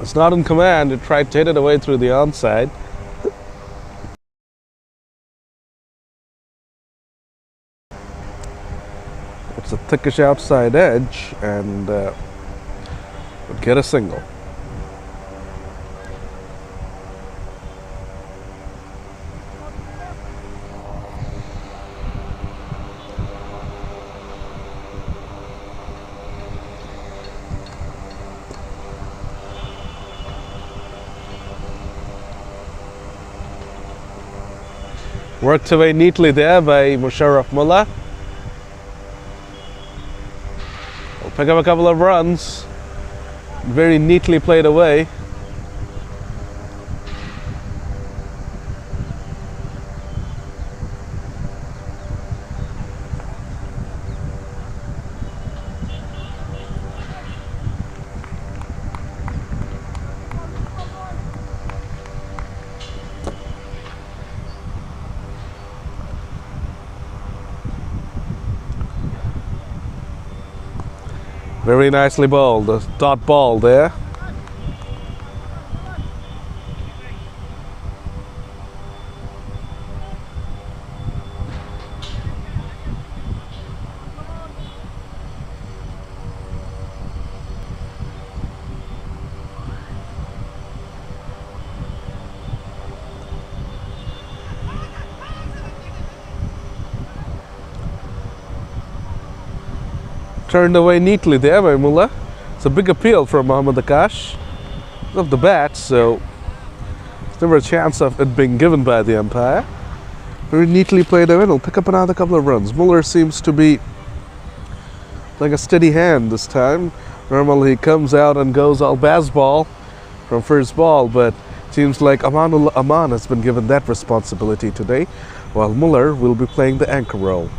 It's not in command, it tried to hit it away through the onside. It's a thickish outside edge and would get a single. Worked away neatly there by Musharraf Mullah. Will pick up a couple of runs. Very neatly played away. Very nicely bowled, the dot ball there. Turned away neatly there by Mullah. It's a big appeal from Muhammad Akash of the bat, so there's never a chance of it being given by the umpire. Very neatly played away. He'll pick up another couple of runs. Muller seems to be like a steady hand this time. Normally he comes out and goes all baseball from first ball, but it seems like Amanul Aman has been given that responsibility today, while Muller will be playing the anchor role.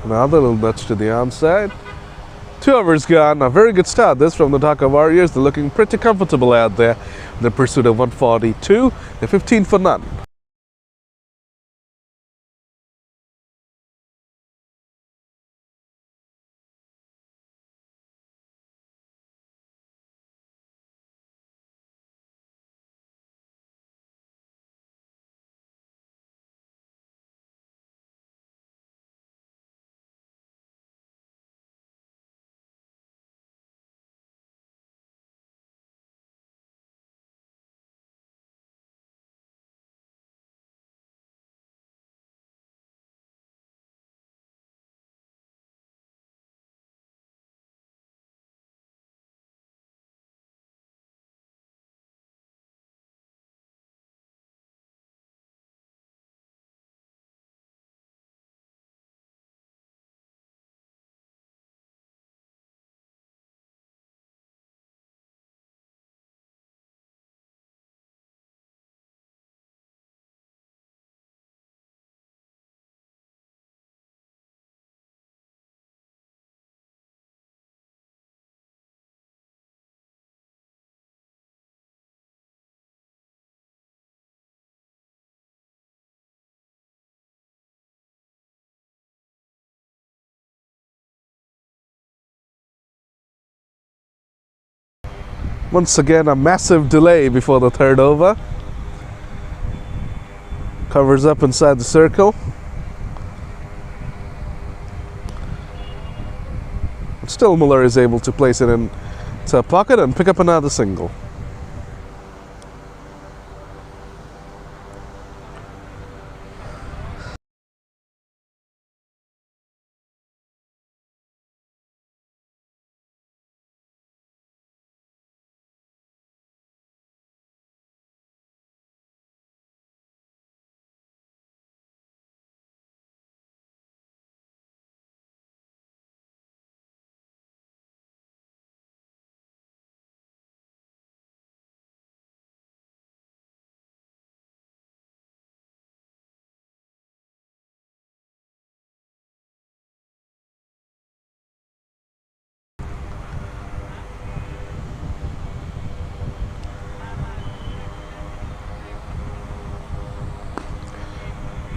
Another little nudge to the onside. 2 overs gone. A very good start this from the Dhaka Warriors. They're looking pretty comfortable out there in the pursuit of 142. They're 15 for none. Once again, a massive delay before the third over. Covers up inside the circle. But still Muller is able to place it into a pocket and pick up another single.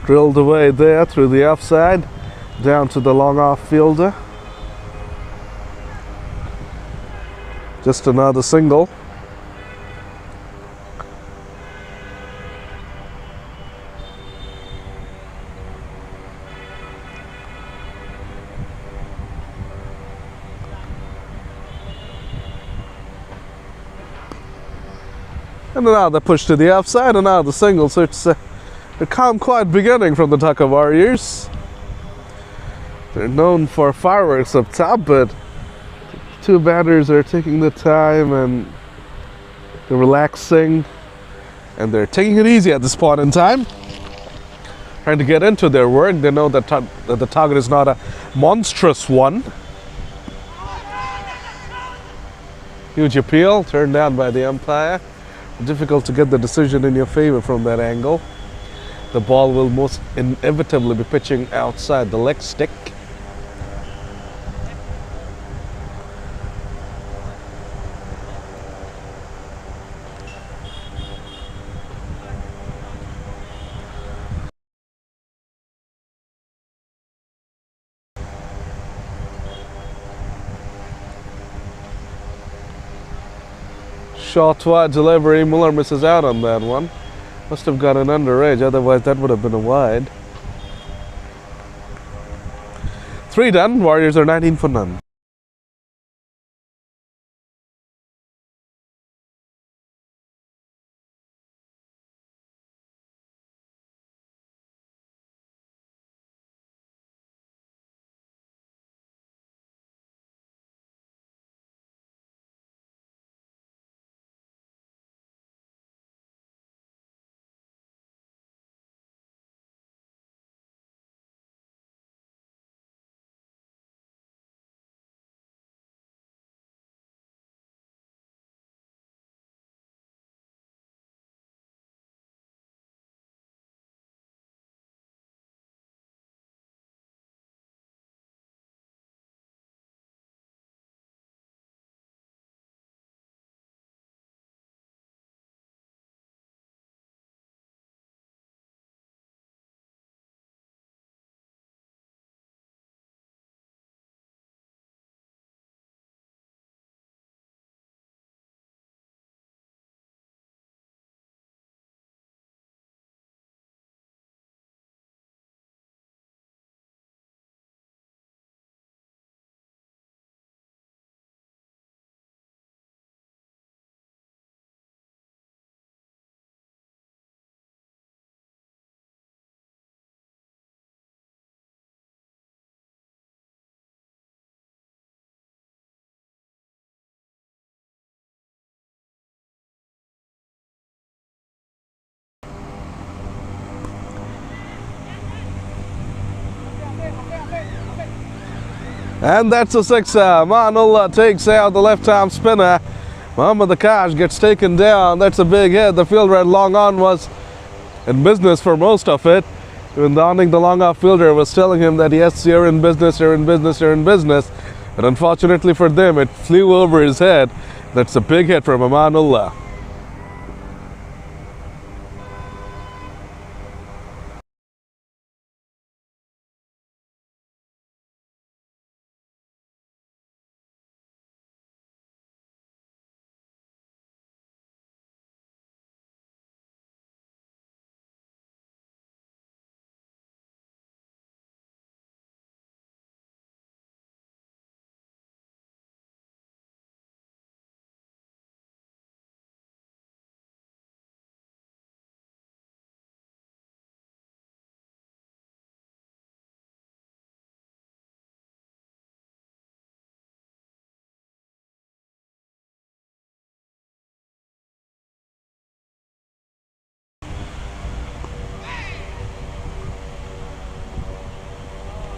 Drilled away there through the offside, down to the long off fielder. Just another single. And another push to the offside, another single. So it's a calm, quiet beginning from the Dhaka Warriors. They're known for fireworks up top, but two batters are taking the time and they're relaxing and they're taking it easy at this point in time. Trying to get into their work. They know that the target is not a monstrous one. Huge appeal, turned down by the umpire. Difficult to get the decision in your favor from that angle. The ball will most inevitably be pitching outside the leg stick. Short wide delivery, Muller misses out on that one. Must have got an underage, otherwise that would have been a wide. 3 done, Warriors are 19 for none. And that's a sixer. Manullah takes out the left-arm spinner. Mohammad Akash gets taken down. That's a big hit. The fielder at long on was in business for most of it. Even donning the long off fielder was telling him that yes, you're in business, you're in business, you're in business. But unfortunately for them, it flew over his head. That's a big hit from Amanullah.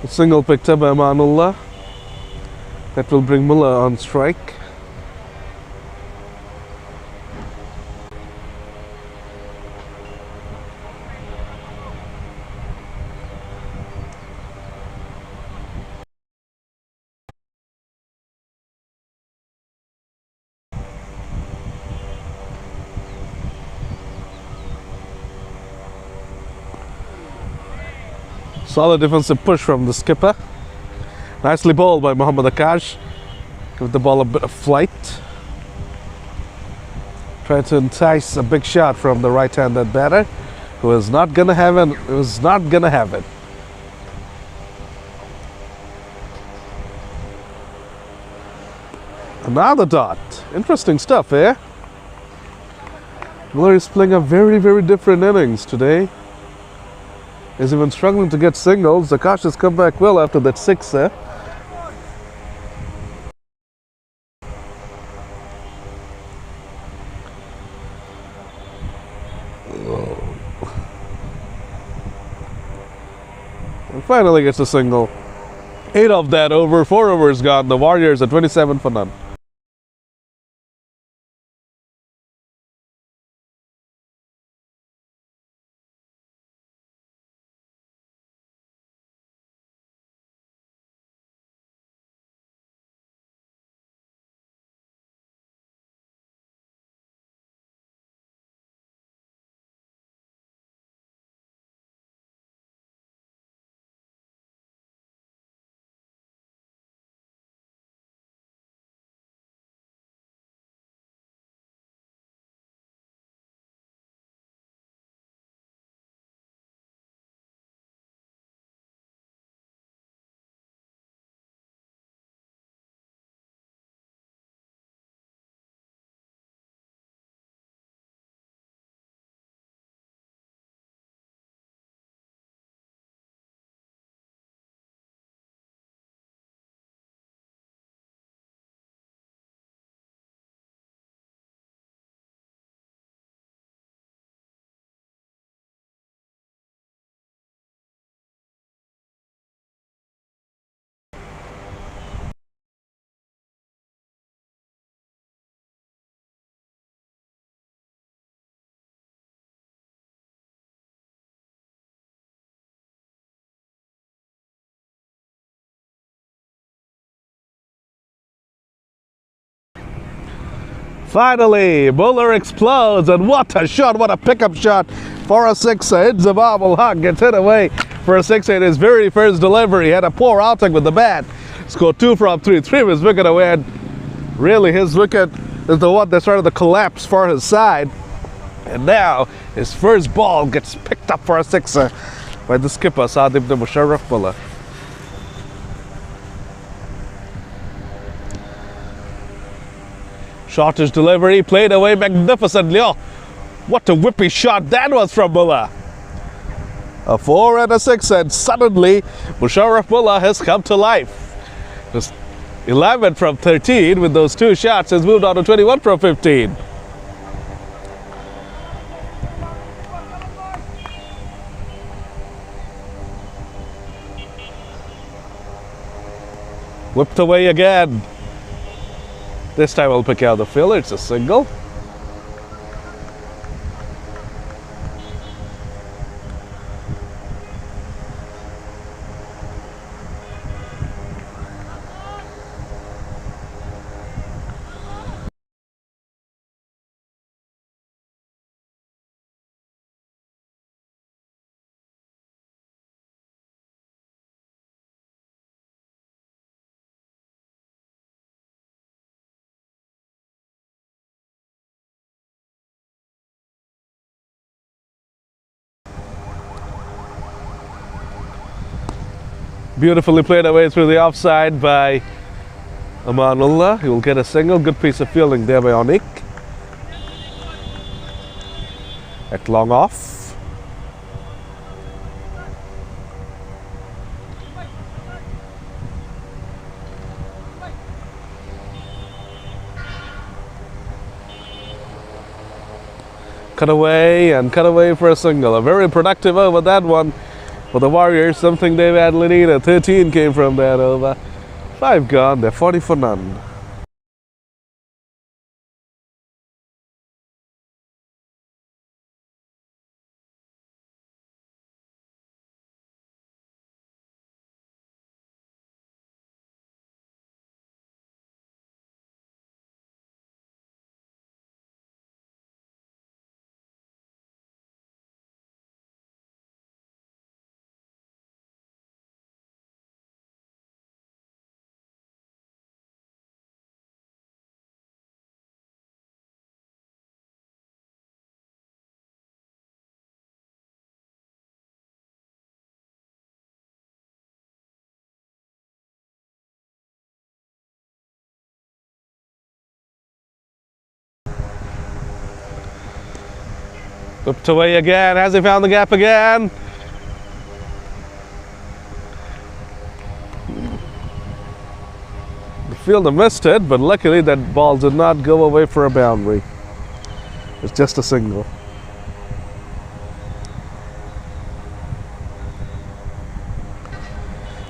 A single picked up by Amanullah. That will bring Muller on strike. Solid defensive push from the skipper. Nicely bowled by Mohammad Akash. Give the ball a bit of flight. Try to entice a big shot from the right-handed batter, who is not gonna have it. Who's not gonna have it. Another dot. Interesting stuff, eh? Miller is playing a very, very different innings today. He's even struggling to get singles. Akash has come back well after that sixer. And finally gets a single. 8 of that over, 4 overs gone. The Warriors are 27 for none. Finally, Bowler explodes, and what a shot, what a pickup shot for a sixer. Inzamam ul Haq gets hit away for a sixer in his very first delivery. He had a poor outing with the bat. Scored 2 from 3, 3 of his wicket away, and really his wicket is the one that started the collapse for his side. And now his first ball gets picked up for a sixer by the skipper, Saad ibn Musharraf. Shortish delivery, played away magnificently. Oh, what a whippy shot that was from Mullah. A 4 and a 6, and suddenly Musharraf Mullah has come to life. Just 11 from 13 with those 2 shots, has moved on to 21 from 15. Whipped away again. This time I'll pick out the fielder. It's a single. Beautifully played away through the offside by Amanullah. He will get a single. Good piece of fielding there by Onik. At long off. Cut away and cut away for a single. A very productive over that one. For the Warriors, something they badly needed. 13 came from that over. 5 gone, they're 40 for none. Whipped away again. Has he found the gap again? The fielder missed it, but luckily that ball did not go away for a boundary. It's just a single.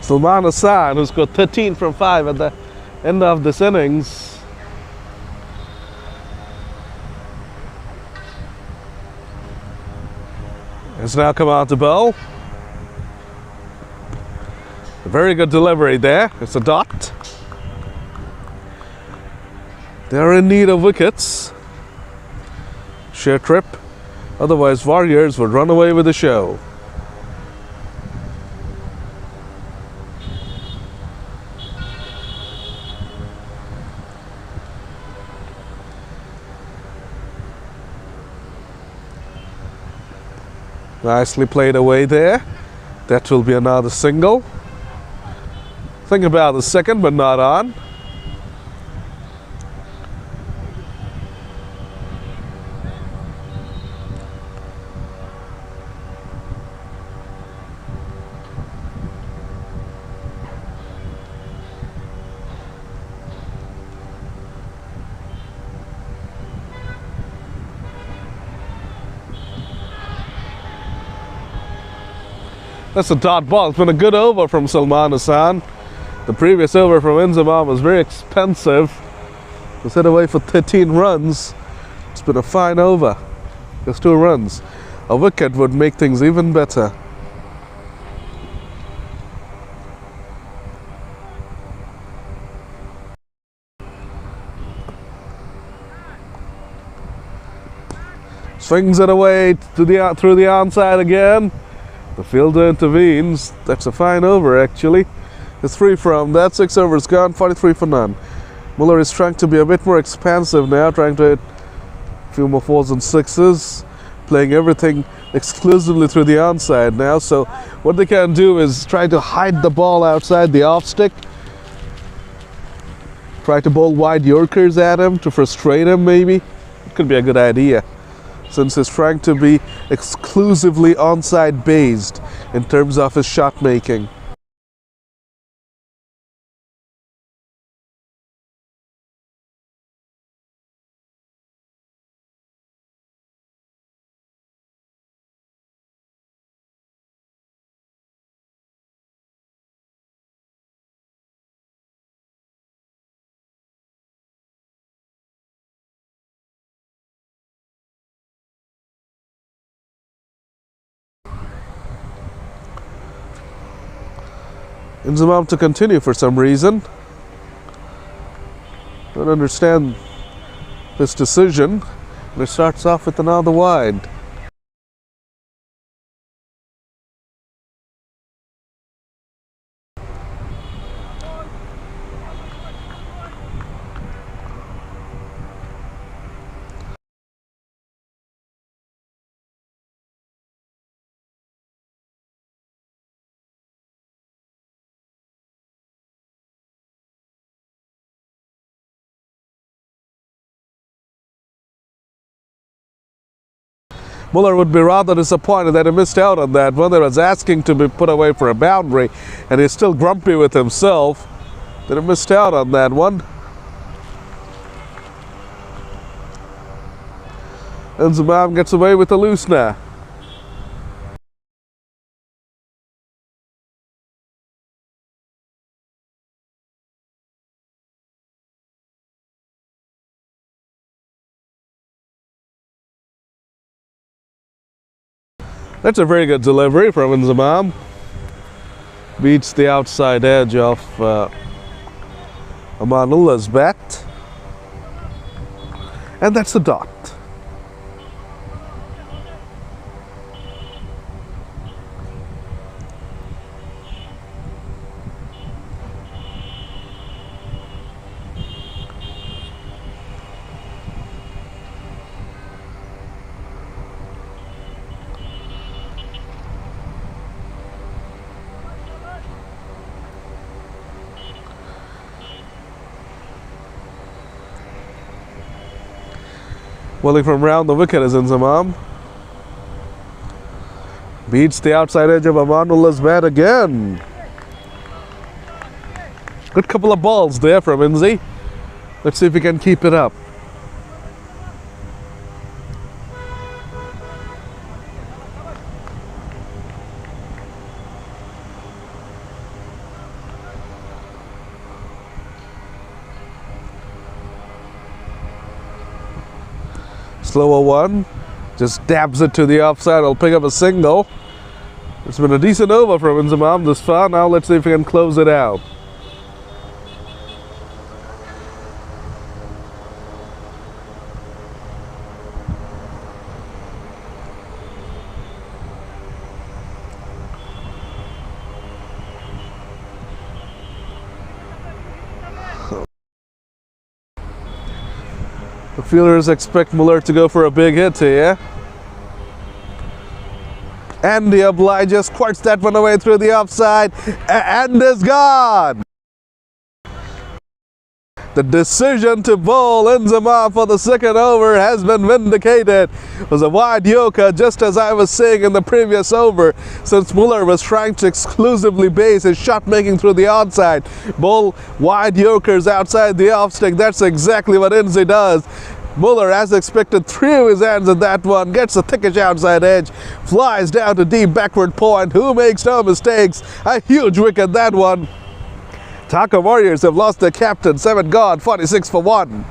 Salman Hassan, who scored 13 from 5 at the end of this innings, has now come out to bowl. A very good delivery there. It's a dot. They're in need of wickets. ShareTrip. Otherwise, Warriors would run away with the show. Nicely played away there. That will be another single. Think about the second, but not on. That's a dot ball. It's been a good over from Salman Hassan. The previous over from Inzamam was very expensive. It was hit away for 13 runs. It's been a fine over. Just 2 runs. A wicket would make things even better. Swings it away to through the onside again. The fielder intervenes. That's a fine over, actually. It's 3 from that. 6 overs gone, 43 for none. Muller is trying to be a bit more expansive now, trying to hit a few more 4s and 6s, playing everything exclusively through the onside now. So what they can do is try to hide the ball outside the off stick, try to bowl wide Yorkers at him to frustrate him, maybe. It could be a good idea, since he's trying to be exclusively onside based in terms of his shot making. Inzamam to continue for some reason. Don't understand this decision. And it starts off with another wide. Muller would be rather disappointed that he missed out on that one. That was asking to be put away for a boundary, and he's still grumpy with himself that he missed out on that one. And Inzamam gets away with a loose now. That's a very good delivery from Inzamam. Beats the outside edge of Amanullah's bat. And that's a dot. Welling from round the wicket is Inzamam. Beats the outside edge of Amanullah's bat again. Good couple of balls there from Inzi. Let's see if we can keep it up. Slower one, just dabs it to the offside. I'll pick up a single. It's been a decent over from Inzamam this far. Now let's see if we can close it out. The fielders expect Muller to go for a big hit here. And the obliger squirts that one away through the offside and is gone. The decision to bowl Inzamam for the second over has been vindicated. It was a wide Yorker, just as I was saying in the previous over, since Muller was trying to exclusively base his shot making through the onside. Bowl wide Yorkers outside the off stick. That's exactly what Inzi does. Muller, as expected, threw his hands at that one, gets a thickish outside edge, flies down to deep backward point. Who makes no mistakes? A huge wicket, that one. Dhaka Warriors have lost their captain, 7 gone, 46 for 1.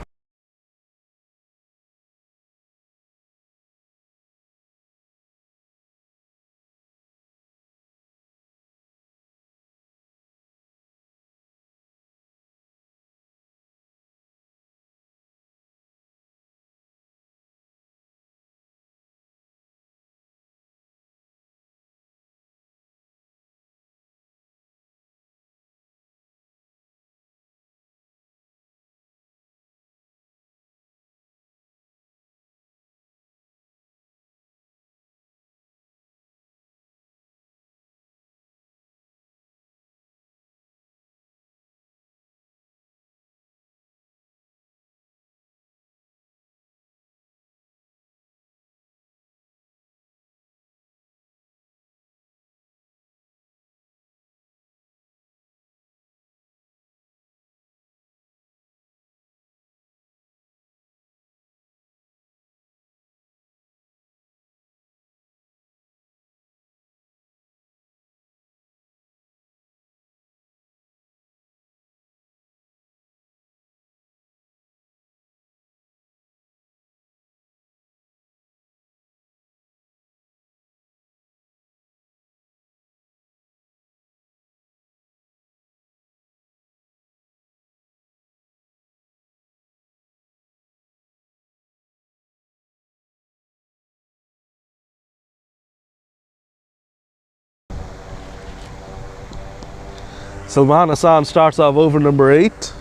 Salman Hassan starts off over number 8.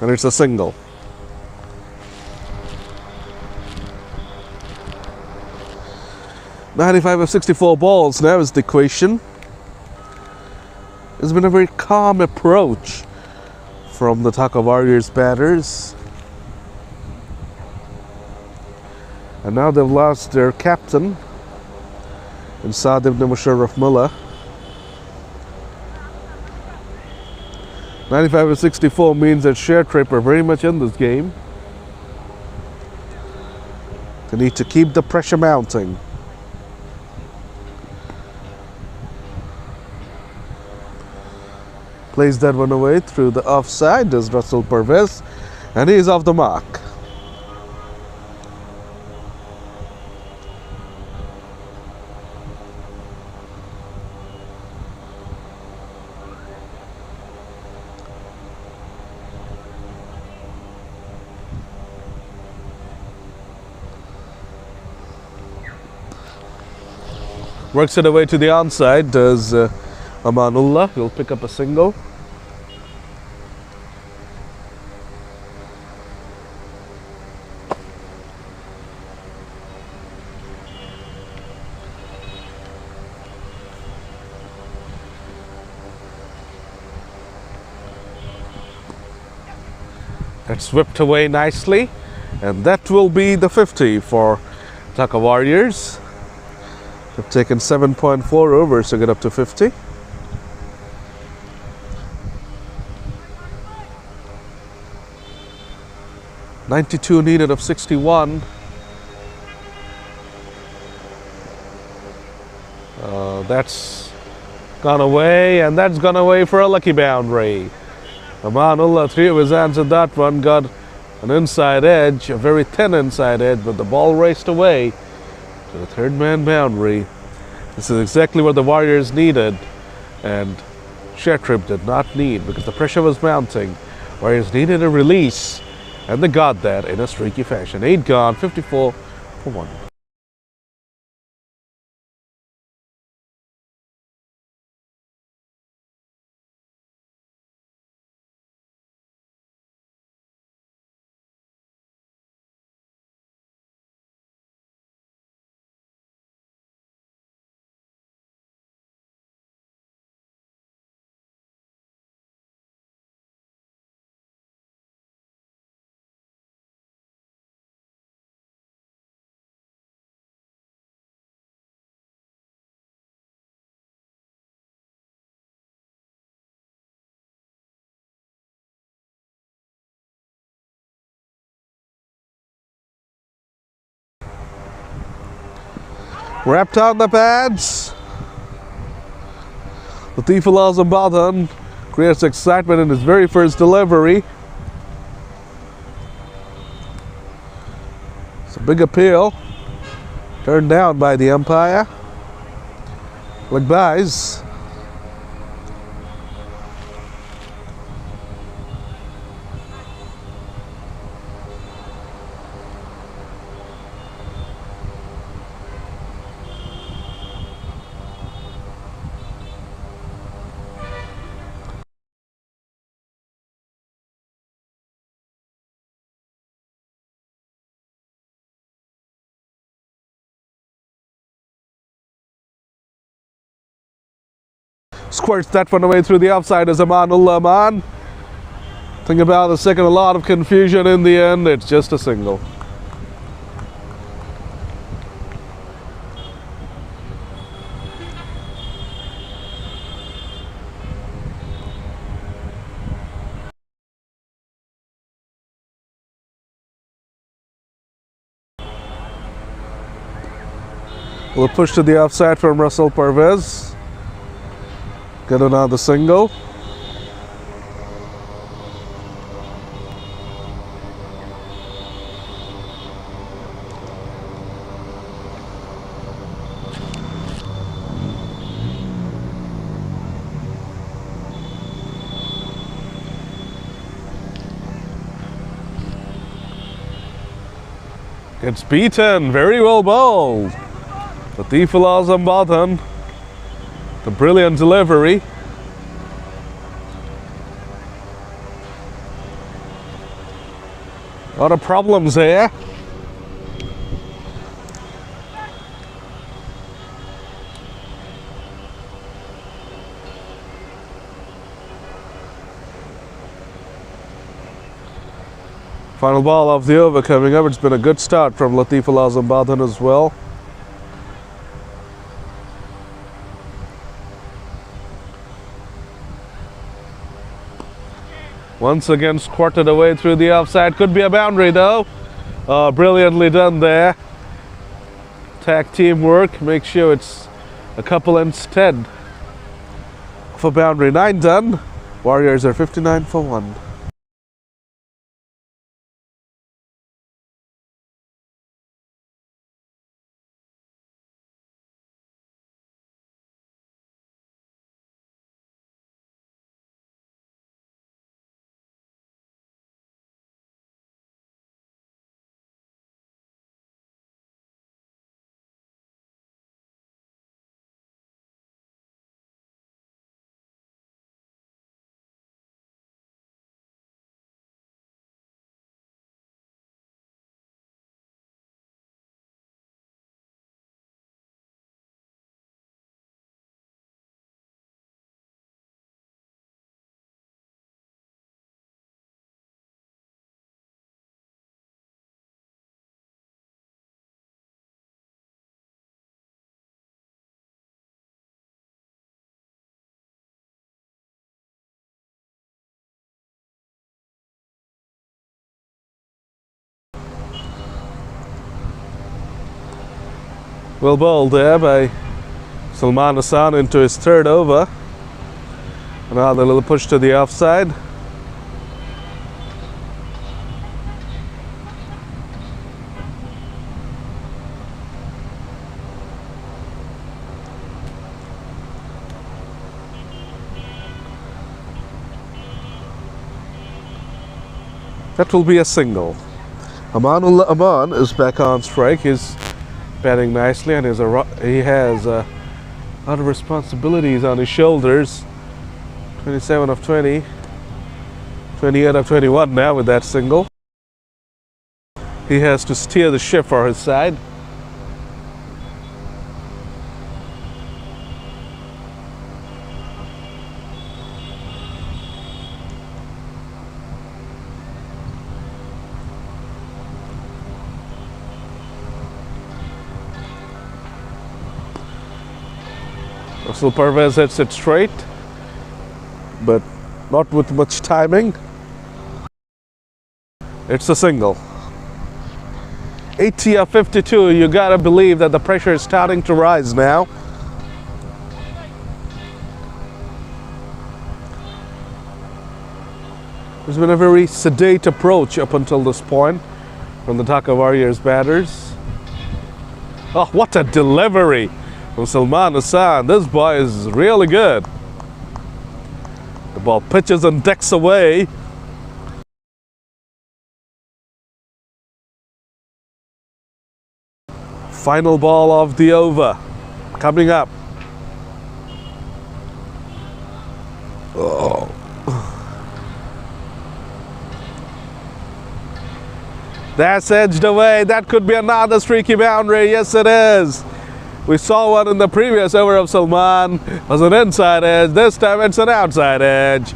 And it's a single. "95 of 64 balls now is the question. It's been a very calm approach from the Dhaka Warriors batters. And now they've lost their captain in Saad ibn Musharraf Mullah. 95 of 64 means that ShareTrip are very much in this game. They need to keep the pressure mounting. Plays that one away through the offside, does Russell Pervez, and he is off the mark. Works it away to the onside, does Amanullah. He'll pick up a single. That's whipped away nicely, and that will be the 50 for Dhaka Warriors. They've taken 7.4 overs to get up to 50. .92 needed of 61. That's gone away, and that's gone away for a lucky boundary. Amanullah, 3 of his hands at that one, got an inside edge, a very thin inside edge, but the ball raced away to the third man boundary. This is exactly what the Warriors needed, and ShareTrip did not need, because the pressure was mounting. Warriors needed a release, and they got that in a streaky fashion. 8 gone, 54 for 1. Wrapped out the pads. Latif Al-Azam creates excitement in his very first delivery. It's a big appeal. Turned down by the umpire. Look buys. Squirts that one away through the offside as Amanullah Aman. Think about the second, a lot of confusion in the end. It's just a single. We'll push to the offside from Russell Parvez. Get another single. Gets beaten, very well bowled. Latif Al-Azam, the brilliant delivery. A lot of problems here. Final ball of the over coming up. It's been a good start from Latif Al-Azam as well. Once again squirted away through the offside. Could be a boundary though. Brilliantly done there. Tag teamwork. Make sure it's a couple instead of a boundary. 9 done. Warriors are 59 for 1. Well bowled there by Salman Hassan into his third over. Another little push to the offside. That will be a single. Amanullah Aman is back on strike. He's batting nicely and he has other responsibilities on his shoulders. 27 of 20, 28 of 21 now with that single. He has to steer the ship for his side. Russell Parvez hits it straight, but not with much timing. It's a single. 80 of 52. You gotta believe that the pressure is starting to rise now. There's been a very sedate approach up until this point from the Dhaka Warriors batters. Oh, what a delivery from Salman Hassan. This boy is really good. The ball pitches and decks away. Final ball of the over coming up. Oh. That's edged away. That could be another streaky boundary. Yes, it is. We saw one in the previous over of Salman. It was an inside edge. This time it's an outside edge.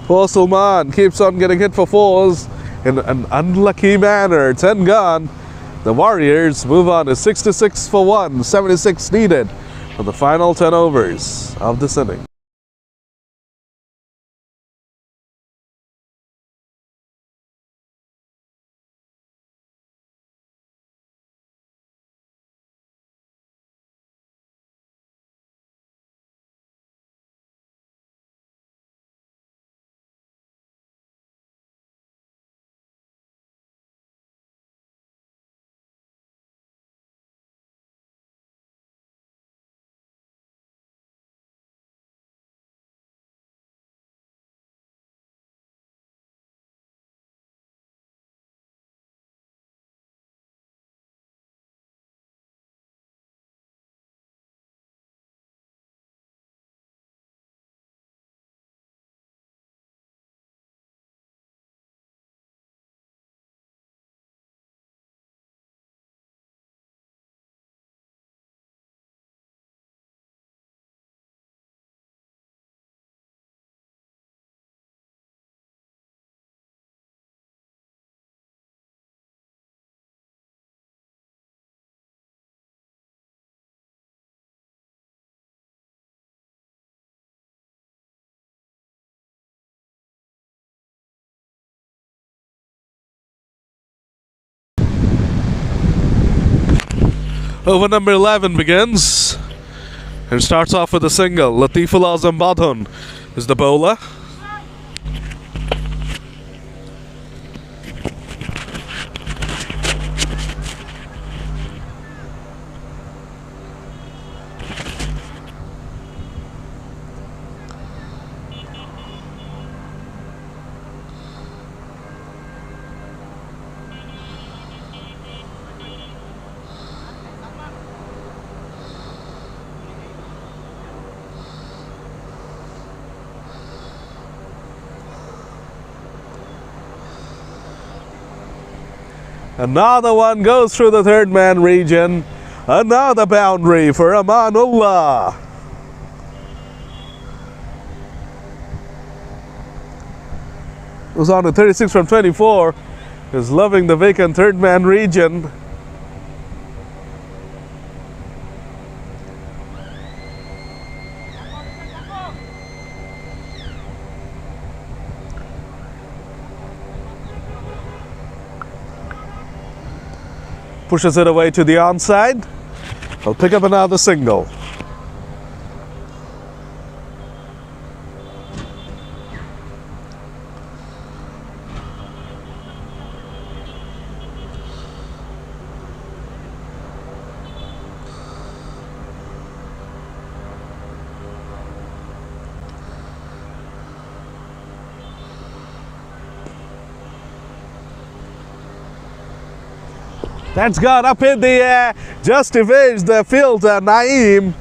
Poor Salman keeps on getting hit for fours in an unlucky manner. 10 gone. The Warriors move on to 66 for 1. 76 needed for the final 10 overs of this inning. Over number 11 begins and starts off with a single. Latiful Azam Badhun is the bowler. Another one goes through the third man region. Another boundary for Amanullah. Was on to 36 from 24. Is loving the vacant third man region. Pushes it away to the onside. He'll pick up another single. That's gone up in the air, just evades the fielder, Naeem.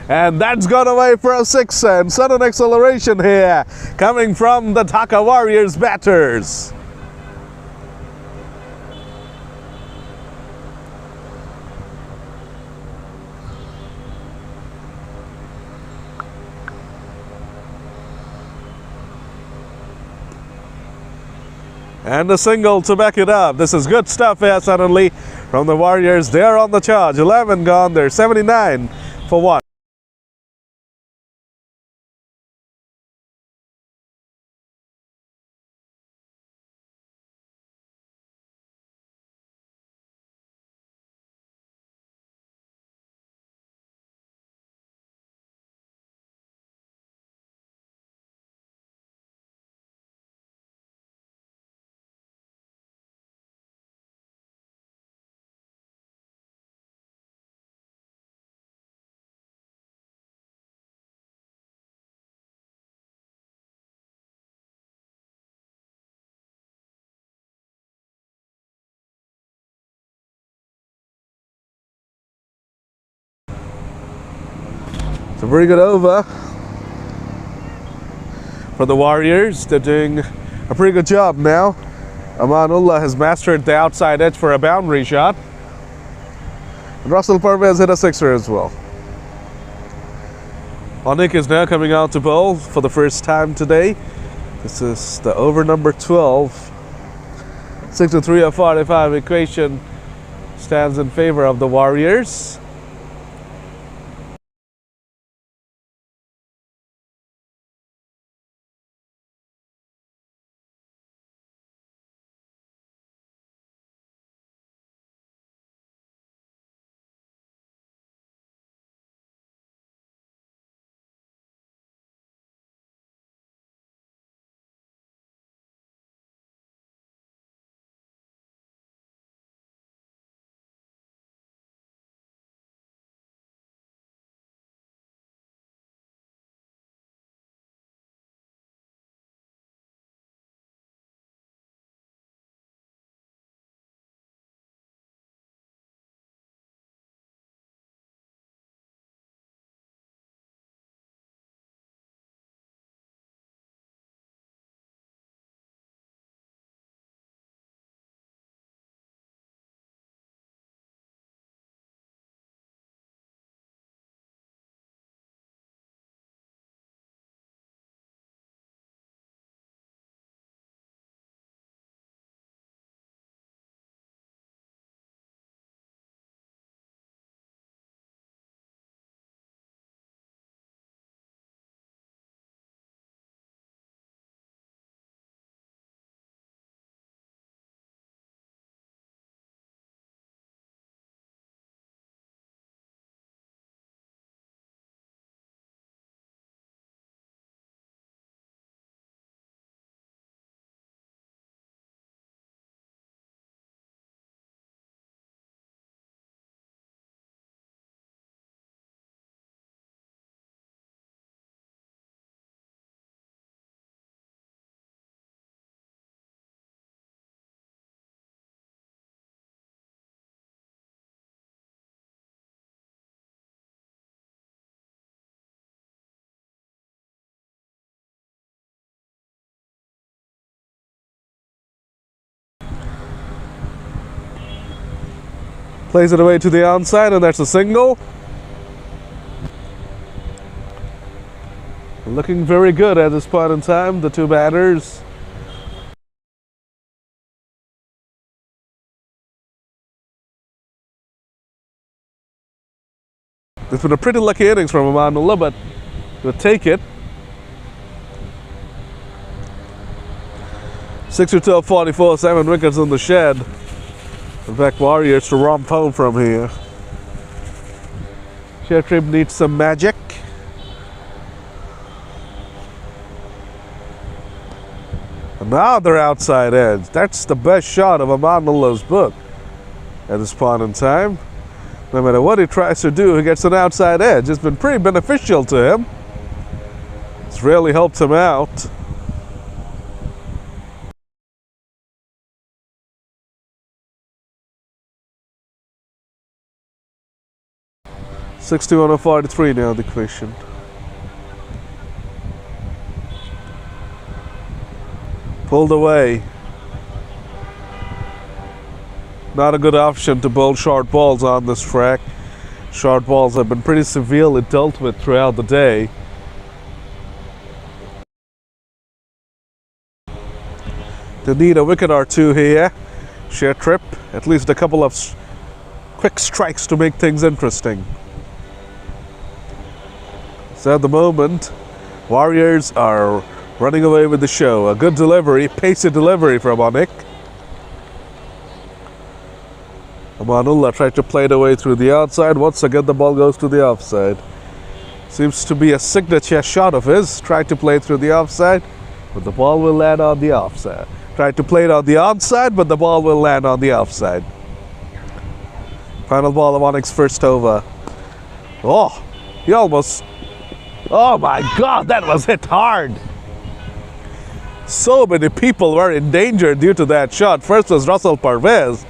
And that's gone away for a 6, and sudden acceleration here, coming from the Dhaka Warriors batters. And a single to back it up. This is good stuff here suddenly from the Warriors. They're on the charge. 11 gone. They're 79 for 1. It's a very good over for the Warriors. They're doing a pretty good job now. Amanullah has mastered the outside edge for a boundary shot. And Russell Parvez hit a 6er as well. Onik is now coming out to bowl for the first time today. This is the over number 12. 6-3 or 45 equation stands in favor of the Warriors. Plays it away to the onside, and that's a single. Looking very good at this point in time, the two batters. It's been a pretty lucky innings from Amanullah, but we'll take it. 6-2, 44, 7 wickets in the shed. In fact, Warriors to romp home from here. ShareTrip needs some magic. Another outside edge. That's the best shot of Amanullah's book at this point in time. No matter what he tries to do, he gets an outside edge. It's been pretty beneficial to him. It's really helped him out. (61-43) now the question. Pulled away. Not a good option to bowl short balls on this track. Short balls have been pretty severely dealt with throughout the day. They need a wicket or two here. ShareTrip, at least a couple of quick strikes to make things interesting. So at the moment, Warriors are running away with the show. A good delivery, pacey delivery from Anik. Amanullah tried to play the way through the outside. Once again, the ball goes to the offside. Seems to be a signature shot of his. Tried to play through the offside, but the ball will land on the offside. Tried to play it on the onside, but the ball will land on the offside. Final ball of Anik's first over. Oh, he almost... Oh my God, that was hit hard. So many people were in danger due to that shot. First was Russell Parvez,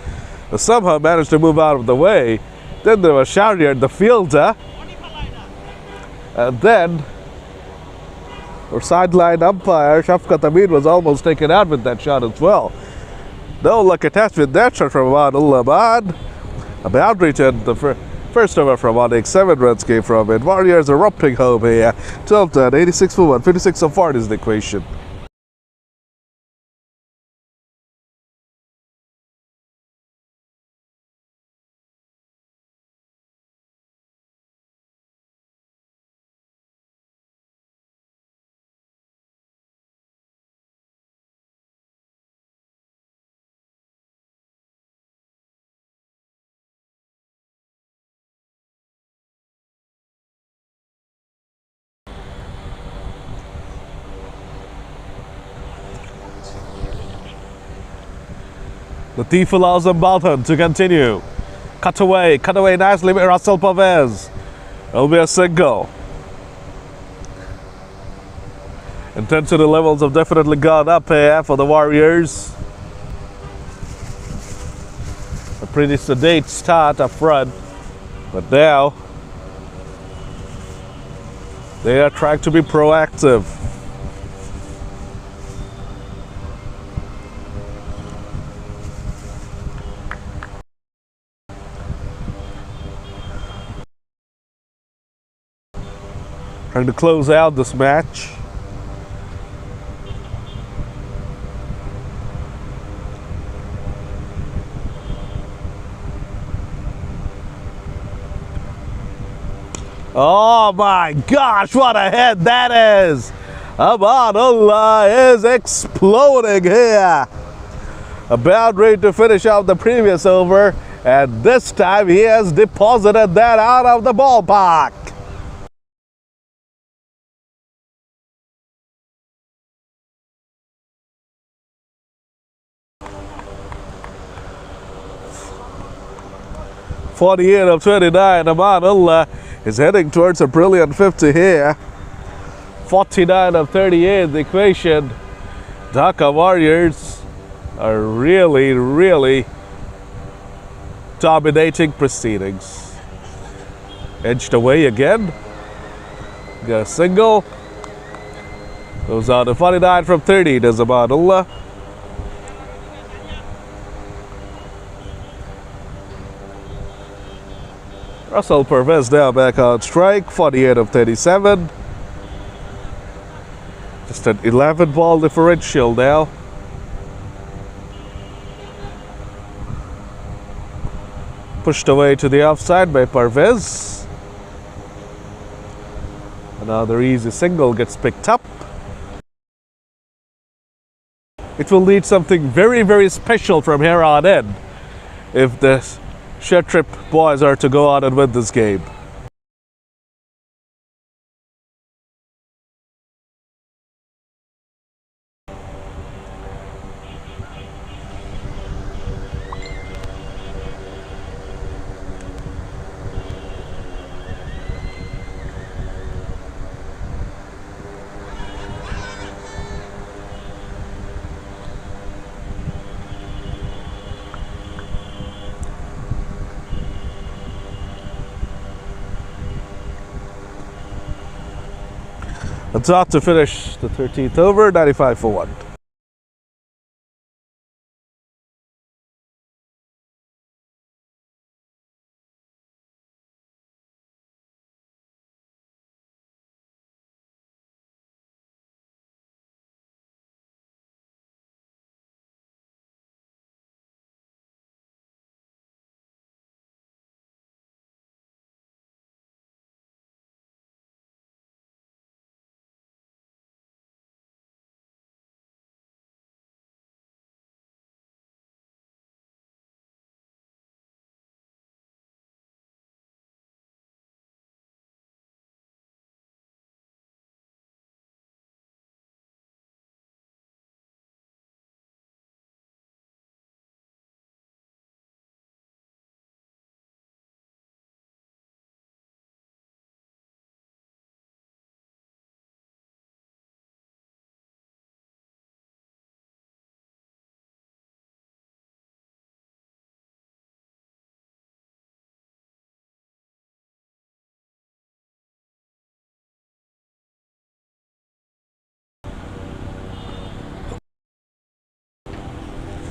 who somehow managed to move out of the way. Then there was Shahryar, the fielder. And then our sideline umpire, Shafqat Amin, was almost taken out with that shot as well. No luck attached with that shot from Amanullah. A boundary to the first over from Anik. 7 runs came from it. Warriors are romping home here. 12 done, 86 for 1, 56 so far is the equation. Latif allows Baltan to continue. Cut away nicely by Russell Parvez. It'll be a single. Intensity levels have definitely gone up here for the Warriors. A pretty sedate start up front, but now they are trying to be proactive. Trying to close out this match. Oh my gosh, what a head that is! Amanullah is exploding here. A boundary to finish out the previous over, and this time he has deposited that out of the ballpark. .48 of 29, Amanullah is heading towards a brilliant 50 here. 49 of 38, the equation. Dhaka Warriors are really dominating proceedings. Edged away again. Got a single. Goes out to 49 from 30, does Amanullah. Russell Parvez now back on strike, 48 of 37. Just an 11 ball differential now. Pushed away to the offside by Parvez. Another easy single gets picked up. It will need something very special from here on in if the ShareTrip boys are to go on and win this game. It's out to finish the 13th over, 95 for 1.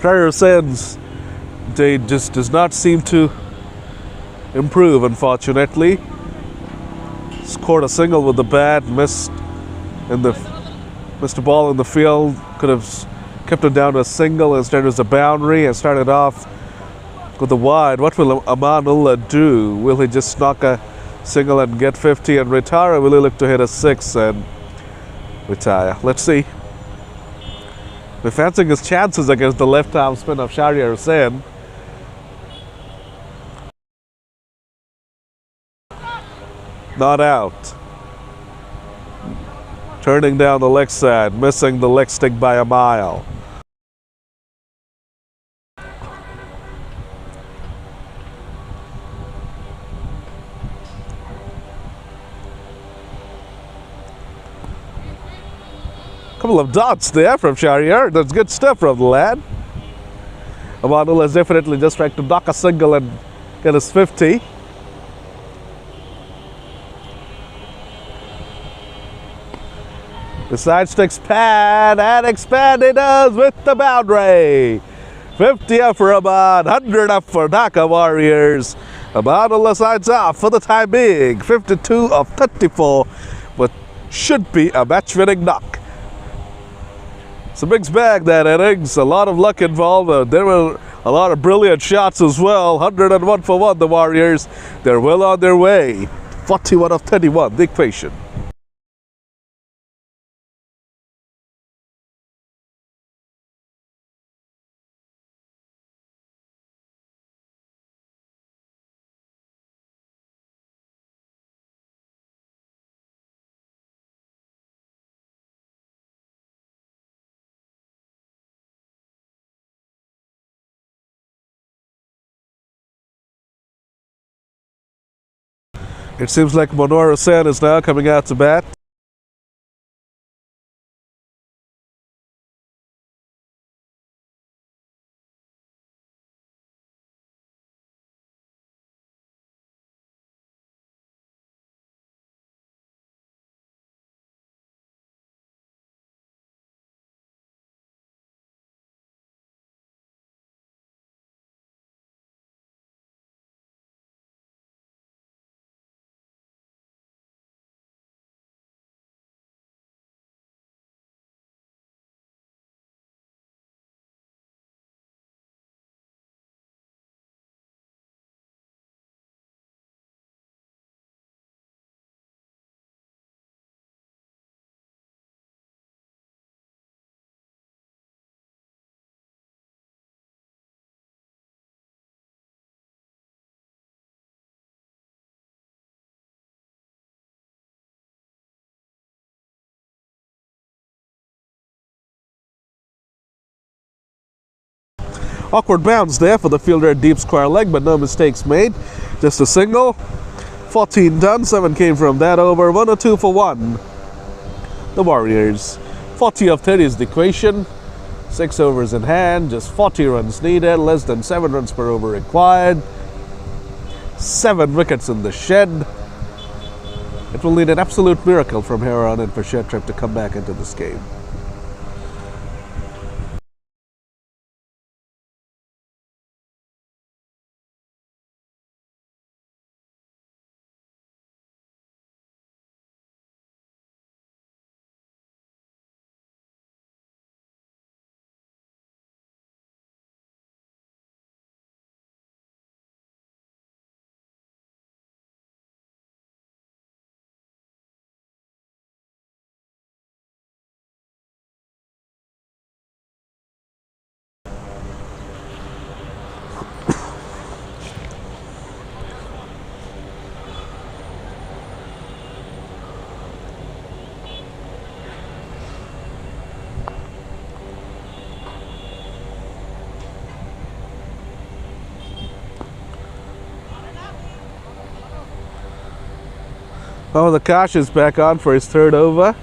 Prior sends, they just does not seem to improve, unfortunately. Scored a single with the bat, missed the ball in the field, could have kept it down to a single, instead it was a boundary and started off with a wide. What will Amanullah do? Will he just knock a single and get 50 and retire, or will he look to hit a 6 and retire? Let's see. We're fancying his chances against the left-arm spin of Shahryar Hussain. Not out. Turning down the leg side, missing the leg stick by a mile. Couple of dots there from Shahryar. That's good stuff from the lad. Amanullah is definitely just trying to knock a single and get his 50. The side sticks pad and expand it does with the boundary. 50 up for Aman, 100 up for Dhaka Warriors. Amanullah sides off for the time being. 52 of 34, but should be a match-winning knock. It's a mixed bag, that innings. A lot of luck involved. There were a lot of brilliant shots as well. 101 for 1, the Warriors. They're well on their way. 41 of 31, the equation. It seems like Manor Hussain is now coming out to bat. Awkward bounce there for the fielder at deep square leg, but no mistakes made. Just a single. 14 done, 7 came from that over. 102 for 1. The Warriors. 40 of 30 is the equation. 6 overs in hand, just 40 runs needed, less than 7 runs per over required. 7 wickets in the shed. It will need an absolute miracle from here on in for ShareTrip to come back into this game. Oh, the Kash is back on for his 3rd over.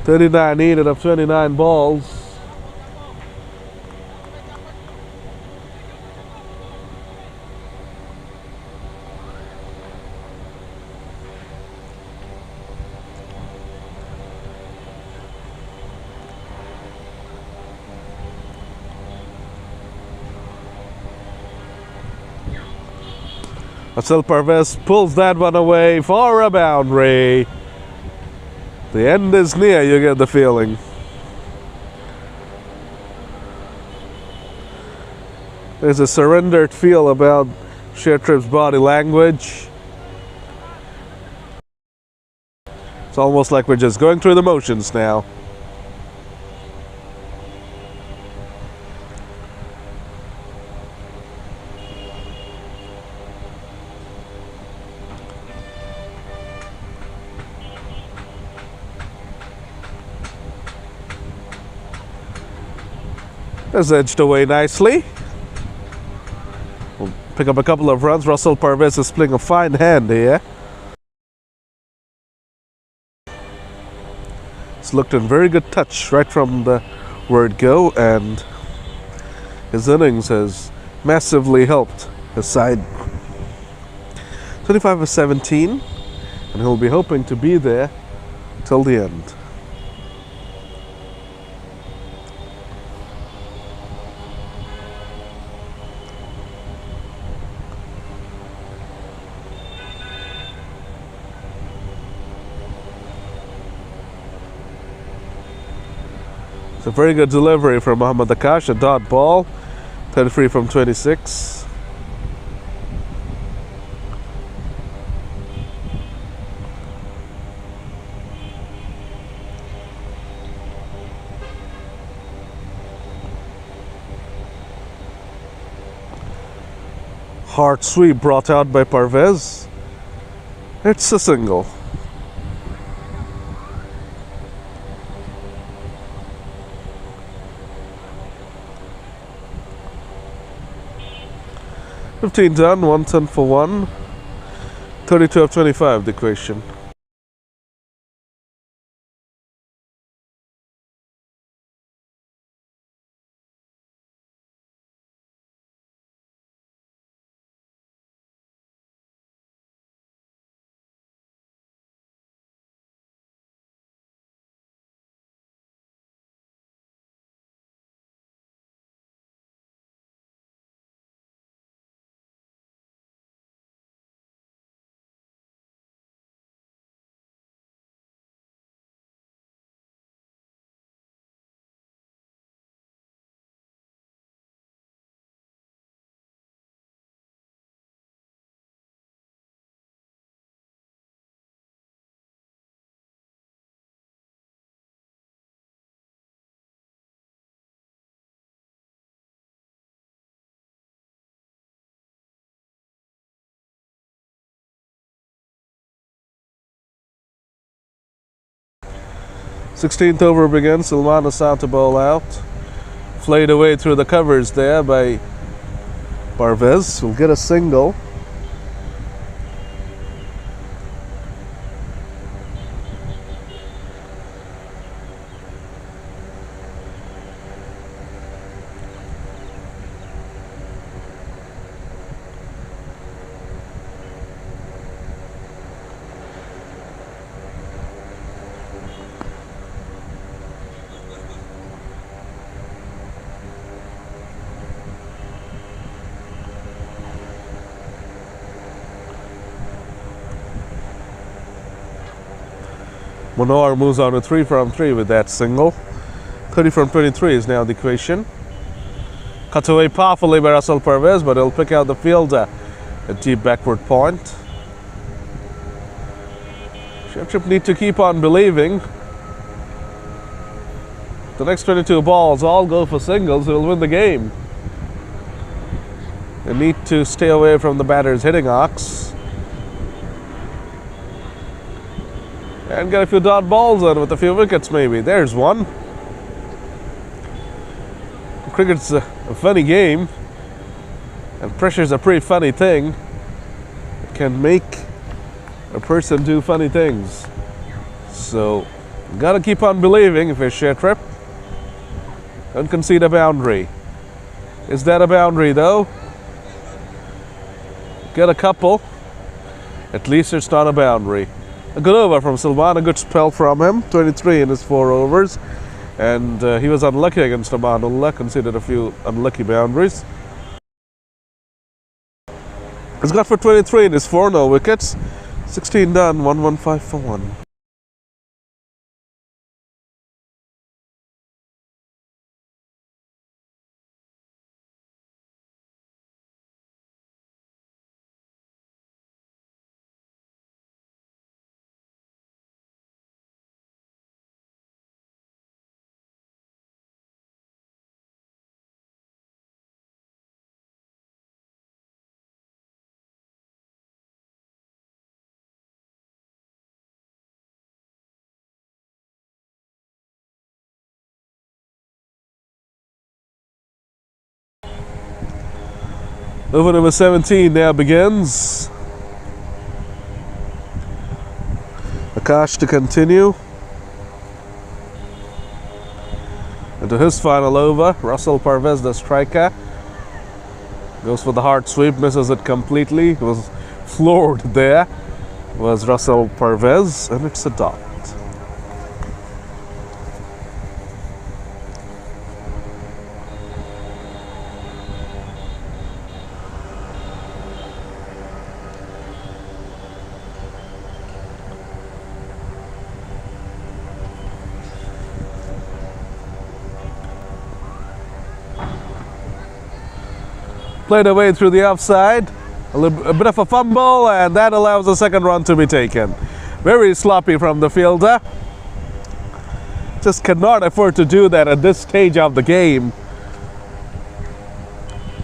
.39 needed of 29 balls. Marcel Parvez pulls that one away for a boundary. The end is near, you get the feeling. There's a surrendered feel about ShareTrip's body language. It's almost like we're just going through the motions now. That's edged away nicely. We'll pick up a couple of runs. Russell Parvez is playing a fine hand here. It's looked in very good touch right from the word go, and his innings has massively helped his side. 25 of 17, and he'll be hoping to be there till the end. It's a very good delivery from Mohammad Akash, a dot ball, 33 from 26. Hard sweep brought out by Parvez. It's a single. $15 done, 110 for 1. 32 of 25, the equation. 16th over begins. Salman is out to bowl out. Flayed away through the covers there by Parvez. Will get a single. Manohar moves on to 3 from 3 with that single. 30 from 23 is now the equation. Cut away powerfully by Russell Parvez, but he'll pick out the fielder at deep backward point. ShareTrip need to keep on believing. The next 22 balls all go for singles, who will win the game. They need to stay away from the batter's hitting arcs. And get a few dot balls in with a few wickets maybe. There's one. Cricket's a funny game. And pressure's a pretty funny thing. It can make a person do funny things. So, gotta keep on believing if it's ShareTrip. Don't concede a boundary. Is that a boundary though? Get a couple. At least it's not a boundary. A good over from Salman, a good spell from him. 23 in his 4 overs. And he was unlucky against Amanullah, conceded a few unlucky boundaries. He's got for 23 in his 4, no wickets. 16 done, 115 for 1. Over number 17 now begins. Akash to continue. Into his final over, Russell Parvez, the striker, goes for the hard sweep, misses it completely. It was floored there. Was Russell Parvez, and it's a dot. Played away through the offside, a bit of a fumble, and that allows the second run to be taken. Very sloppy from the fielder. Just cannot afford to do that at this stage of the game.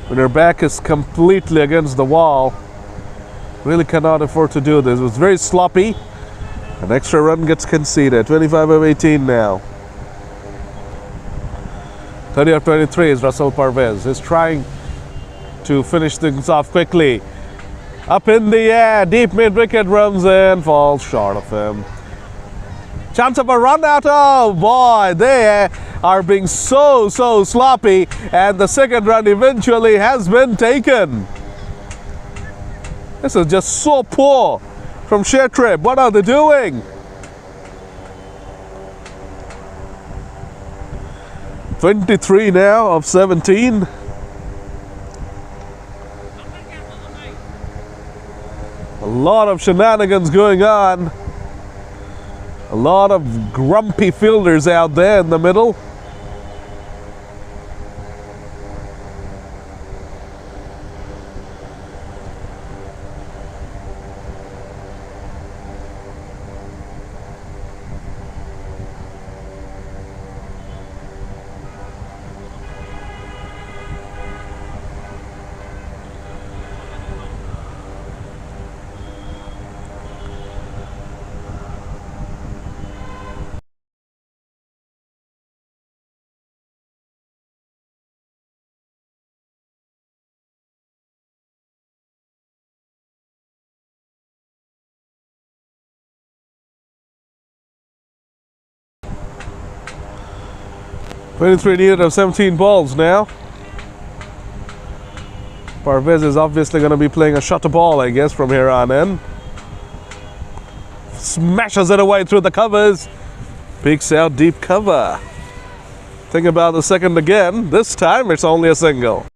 When your back is completely against the wall, really cannot afford to do this. It was very sloppy. An extra run gets conceded. 25 of 18 now. 30 of 23 is Russell Parvez. He's trying to finish things off quickly. Up in the air, deep mid-wicket, runs in, falls short of him. Chance of a run out. Oh boy, they are being so sloppy, and the second run eventually has been taken. This is just so poor from ShareTrip. What are they doing? "23 now of 17. A lot of shenanigans going on. A lot of grumpy fielders out there in the middle. 23 needed of 17 balls now. Parvez is obviously going to be playing a shutter ball, I guess, from here on in. Smashes it away through the covers. Peeks out deep cover. Think about the second again. This time it's only a single.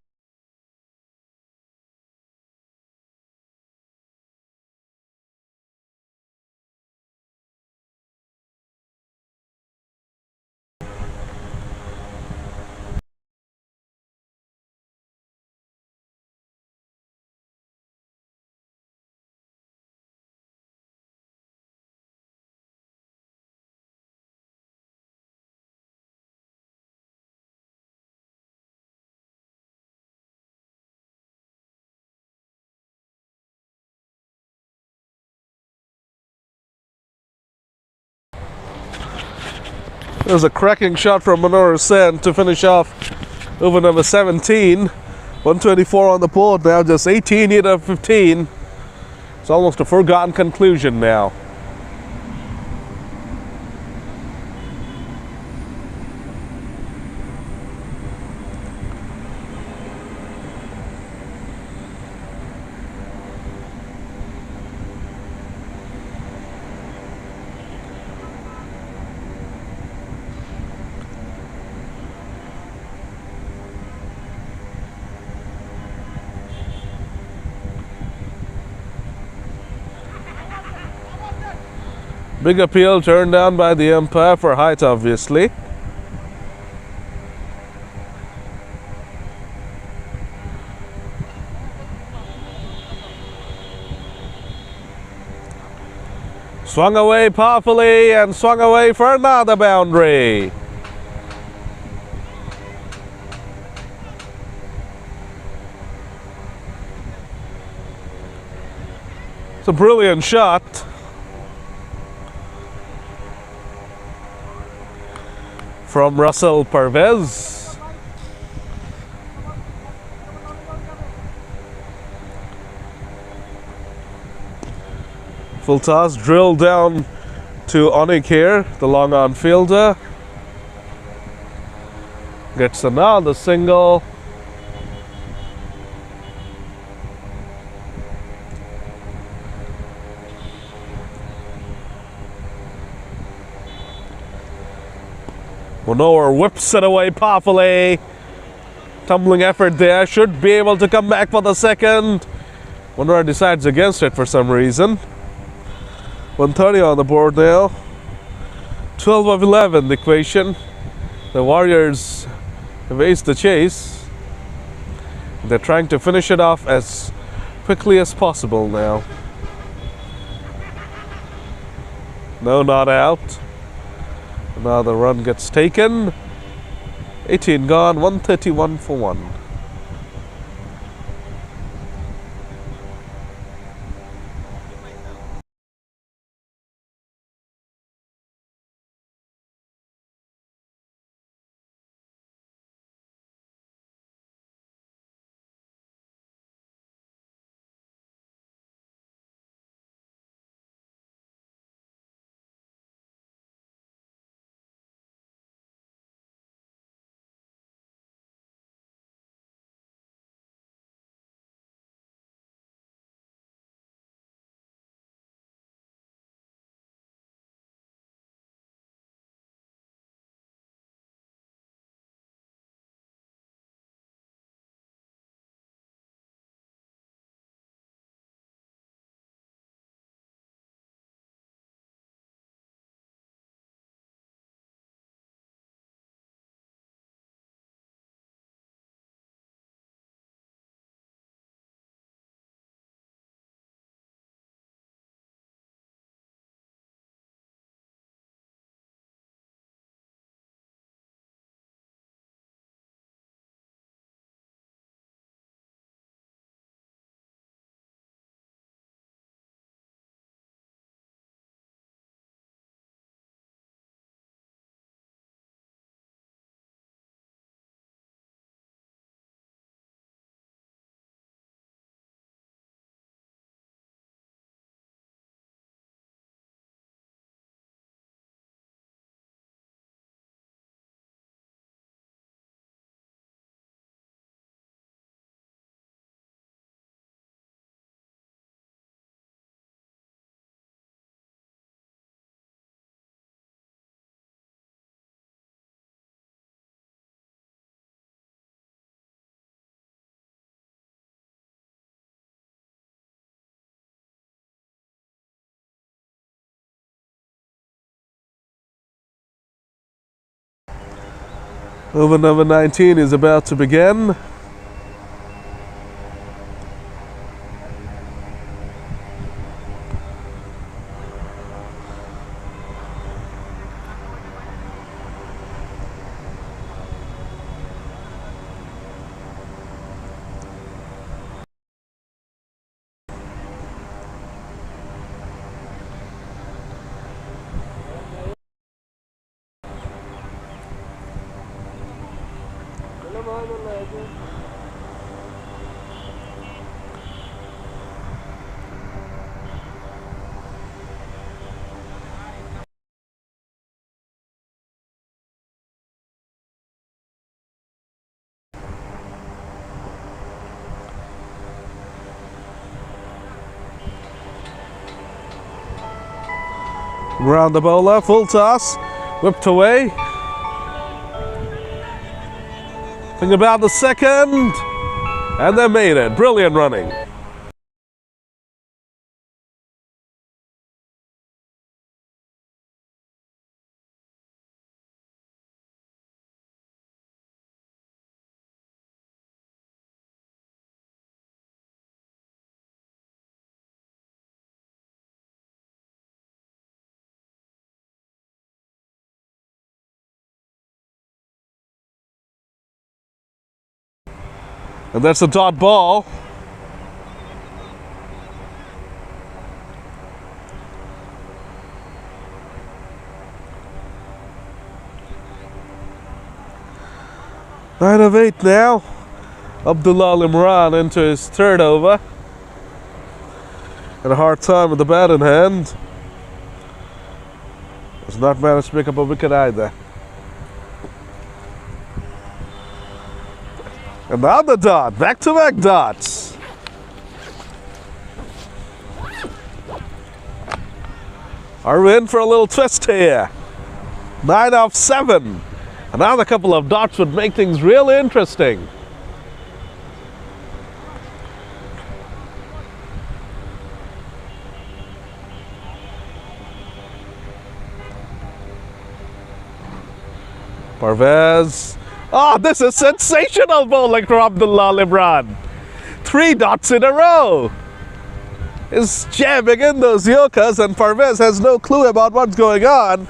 There's a cracking shot from Manor Sen to finish off over number 17. 124 on the board now, just 18 out of 15. It's almost a forgotten conclusion now. Big appeal turned down by the umpire for height, obviously. Swung away powerfully and swung away for another boundary. It's a brilliant shot. From Russell Parvez. Full toss, drill down to Onik here, the long on fielder. Gets another single. Manohar whips it away powerfully. Tumbling effort there. Should be able to come back for the second. Manohar decides against it for some reason. 130 on the board now. 12 of 11 the equation. The Warriors have aced the chase. They're trying to finish it off as quickly as possible now. No, not out. Another run gets taken. 18 gone, 131 for 1. Over number 19 is about to begin. Round the bowler, full toss, whipped away. Think about the second, and they made it. Brilliant running. And that's a dot ball. Nine of 8 now. Abdullah Imran into his third over. Had a hard time with the bat in hand. Has not managed to pick up a wicket either. Another dot, back-to-back dots. Are we in for a little twist here? 9 of 7. Another couple of dots would make things really interesting. Parvez. Oh, this is sensational bowling from Abdullah Imran. 3 dots in a row. Is jamming in those Yorkers, and Parvez has no clue about what's going on.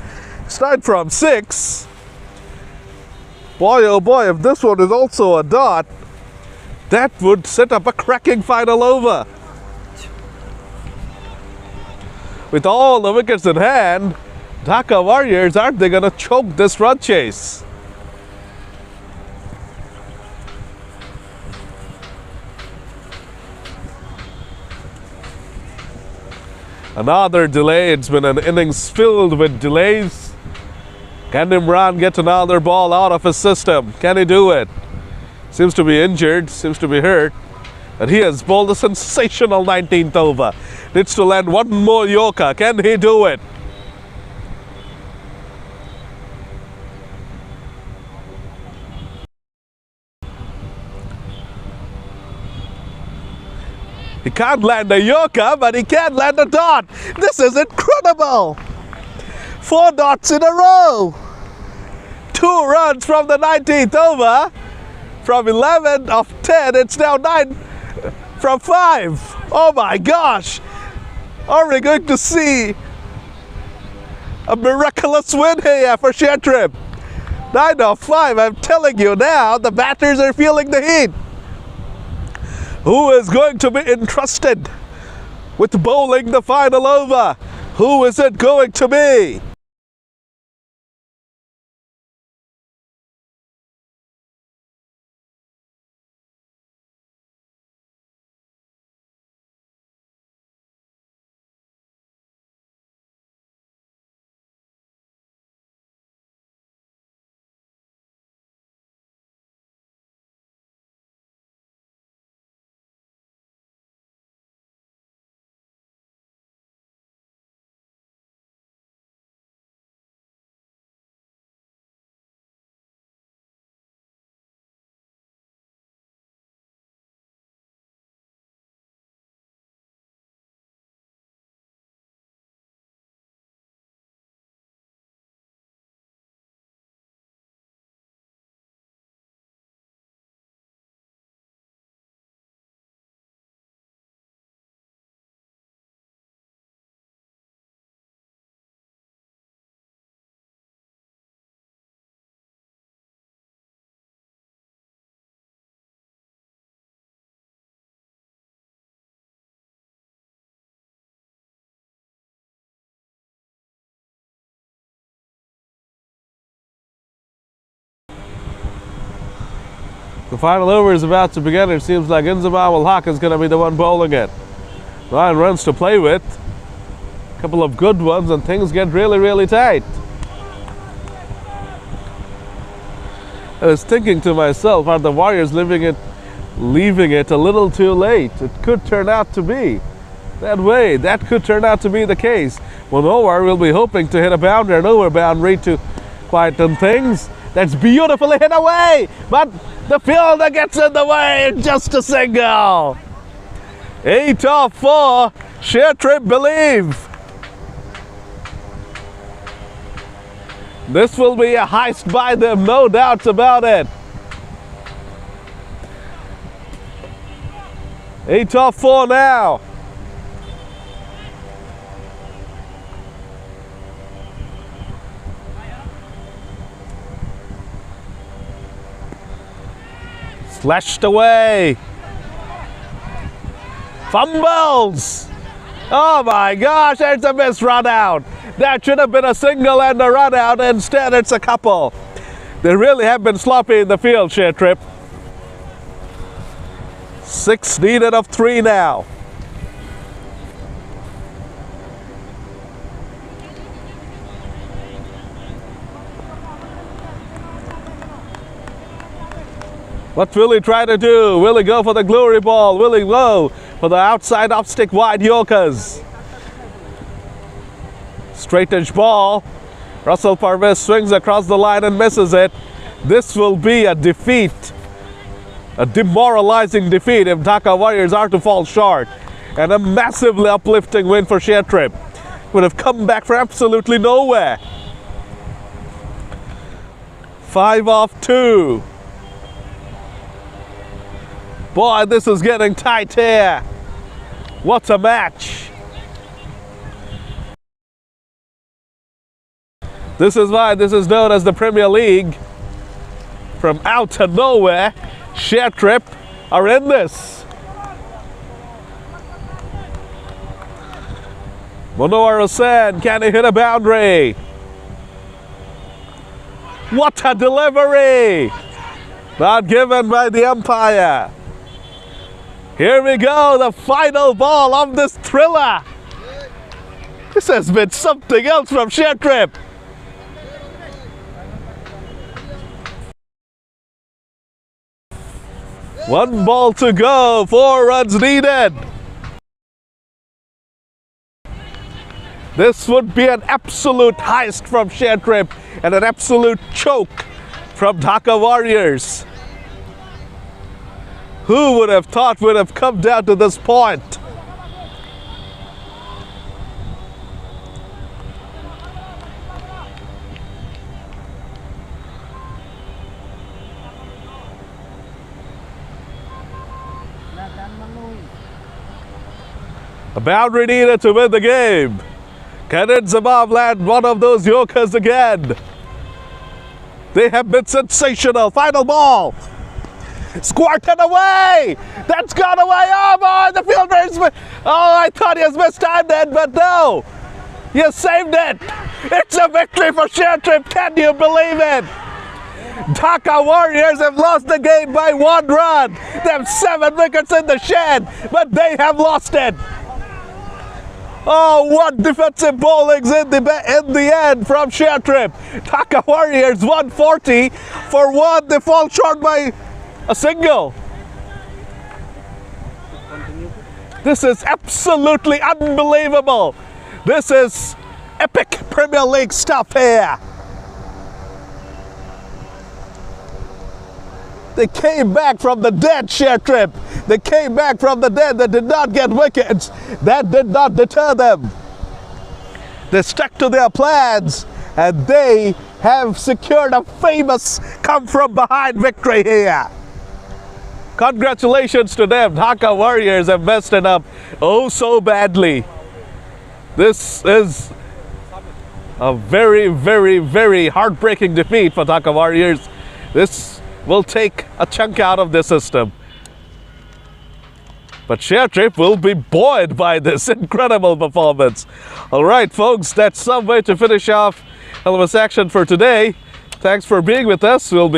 Start from 6. Boy, oh boy, if this one is also a dot, that would set up a cracking final over. With all the wickets in hand, Dhaka Warriors, aren't they going to choke this run chase? Another delay. It's been an innings filled with delays. Can Imran get another ball out of his system? Can he do it? Seems to be injured, seems to be hurt. And he has bowled a sensational 19th over. Needs to land one more Yorker. Can he do it? He can't land a Yorker, but he can land a dot. This is incredible. 4 dots in a row. 2 runs from the 19th over. From 11 of 10, it's now 9 from 5. Oh my gosh. Are we going to see a miraculous win here for ShareTrip? 9 of 5, I'm telling you now, the batters are feeling the heat. Who is going to be entrusted with bowling the final over? Who is it going to be? The final over is about to begin. It seems like Inzamam Al-Haq is going to be the one bowling it. 9 runs to play with. A couple of good ones and things get really, really tight. I was thinking to myself, are the Warriors leaving it a little too late? It could turn out to be that way. That could turn out to be the case. Manohar will be hoping to hit a boundary, an over boundary to quieten things. That's beautifully hit away, but the fielder gets in the way. Just a single. 8 off 4. ShareTrip believe. This will be a heist by them, no doubts about it. 8 off 4 now. Slashed away. Fumbles. Oh my gosh, it's a missed run out. That should have been a single and a run out. Instead, it's a couple. They really have been sloppy in the field, ShareTrip. 6 needed of 3 now. What will he try to do? Will he go for the glory ball? Will he go for the outside off stick wide Yorkers? Straight edge ball. Russell Parvez swings across the line and misses it. This will be a defeat. A demoralizing defeat if Dhaka Warriors are to fall short. And a massively uplifting win for ShareTrip. Would have come back from absolutely nowhere. 5 off 2. Boy, this is getting tight here. What a match. This is why this is known as the Premier League. From out to nowhere, ShareTrip are in this. Manohar Hussain, can he hit a boundary? What a delivery! Not given by the umpire. Here we go, the final ball of this thriller. This has been something else from ShareTrip. One ball to go, 4 runs needed. This would be an absolute heist from ShareTrip and an absolute choke from Dhaka Warriors. Who would have thought would have come down to this point? A boundary needed to win the game. Can Inzamam land one of those Yorkers again? They have been sensational. Final ball. Squirted away. That's gone away. Oh boy, the fielder is... Oh, I thought he has mistimed it, but no. You saved it. It's a victory for ShareTrip. Can you believe it? Dhaka Warriors have lost the game by 1 run. They have 7 wickets in the shed, but they have lost it. Oh, what defensive bowling's in the end from ShareTrip. Dhaka Warriors 140 for 1. They fall short by a single. This is absolutely unbelievable. This is epic Premier League stuff here. They came back from the dead, ShareTrip. They came back from the dead. They did not get wickets. That did not deter them. They stuck to their plans and they have secured a famous come-from-behind victory here. Congratulations to them. Dhaka Warriors have messed it up oh so badly. This is a very, very, very heartbreaking defeat for Dhaka Warriors. This will take a chunk out of the system. But ShareTrip will be buoyed by this incredible performance. All right, folks, that's some way to finish off Helmets Action for today. Thanks for being with us. We'll be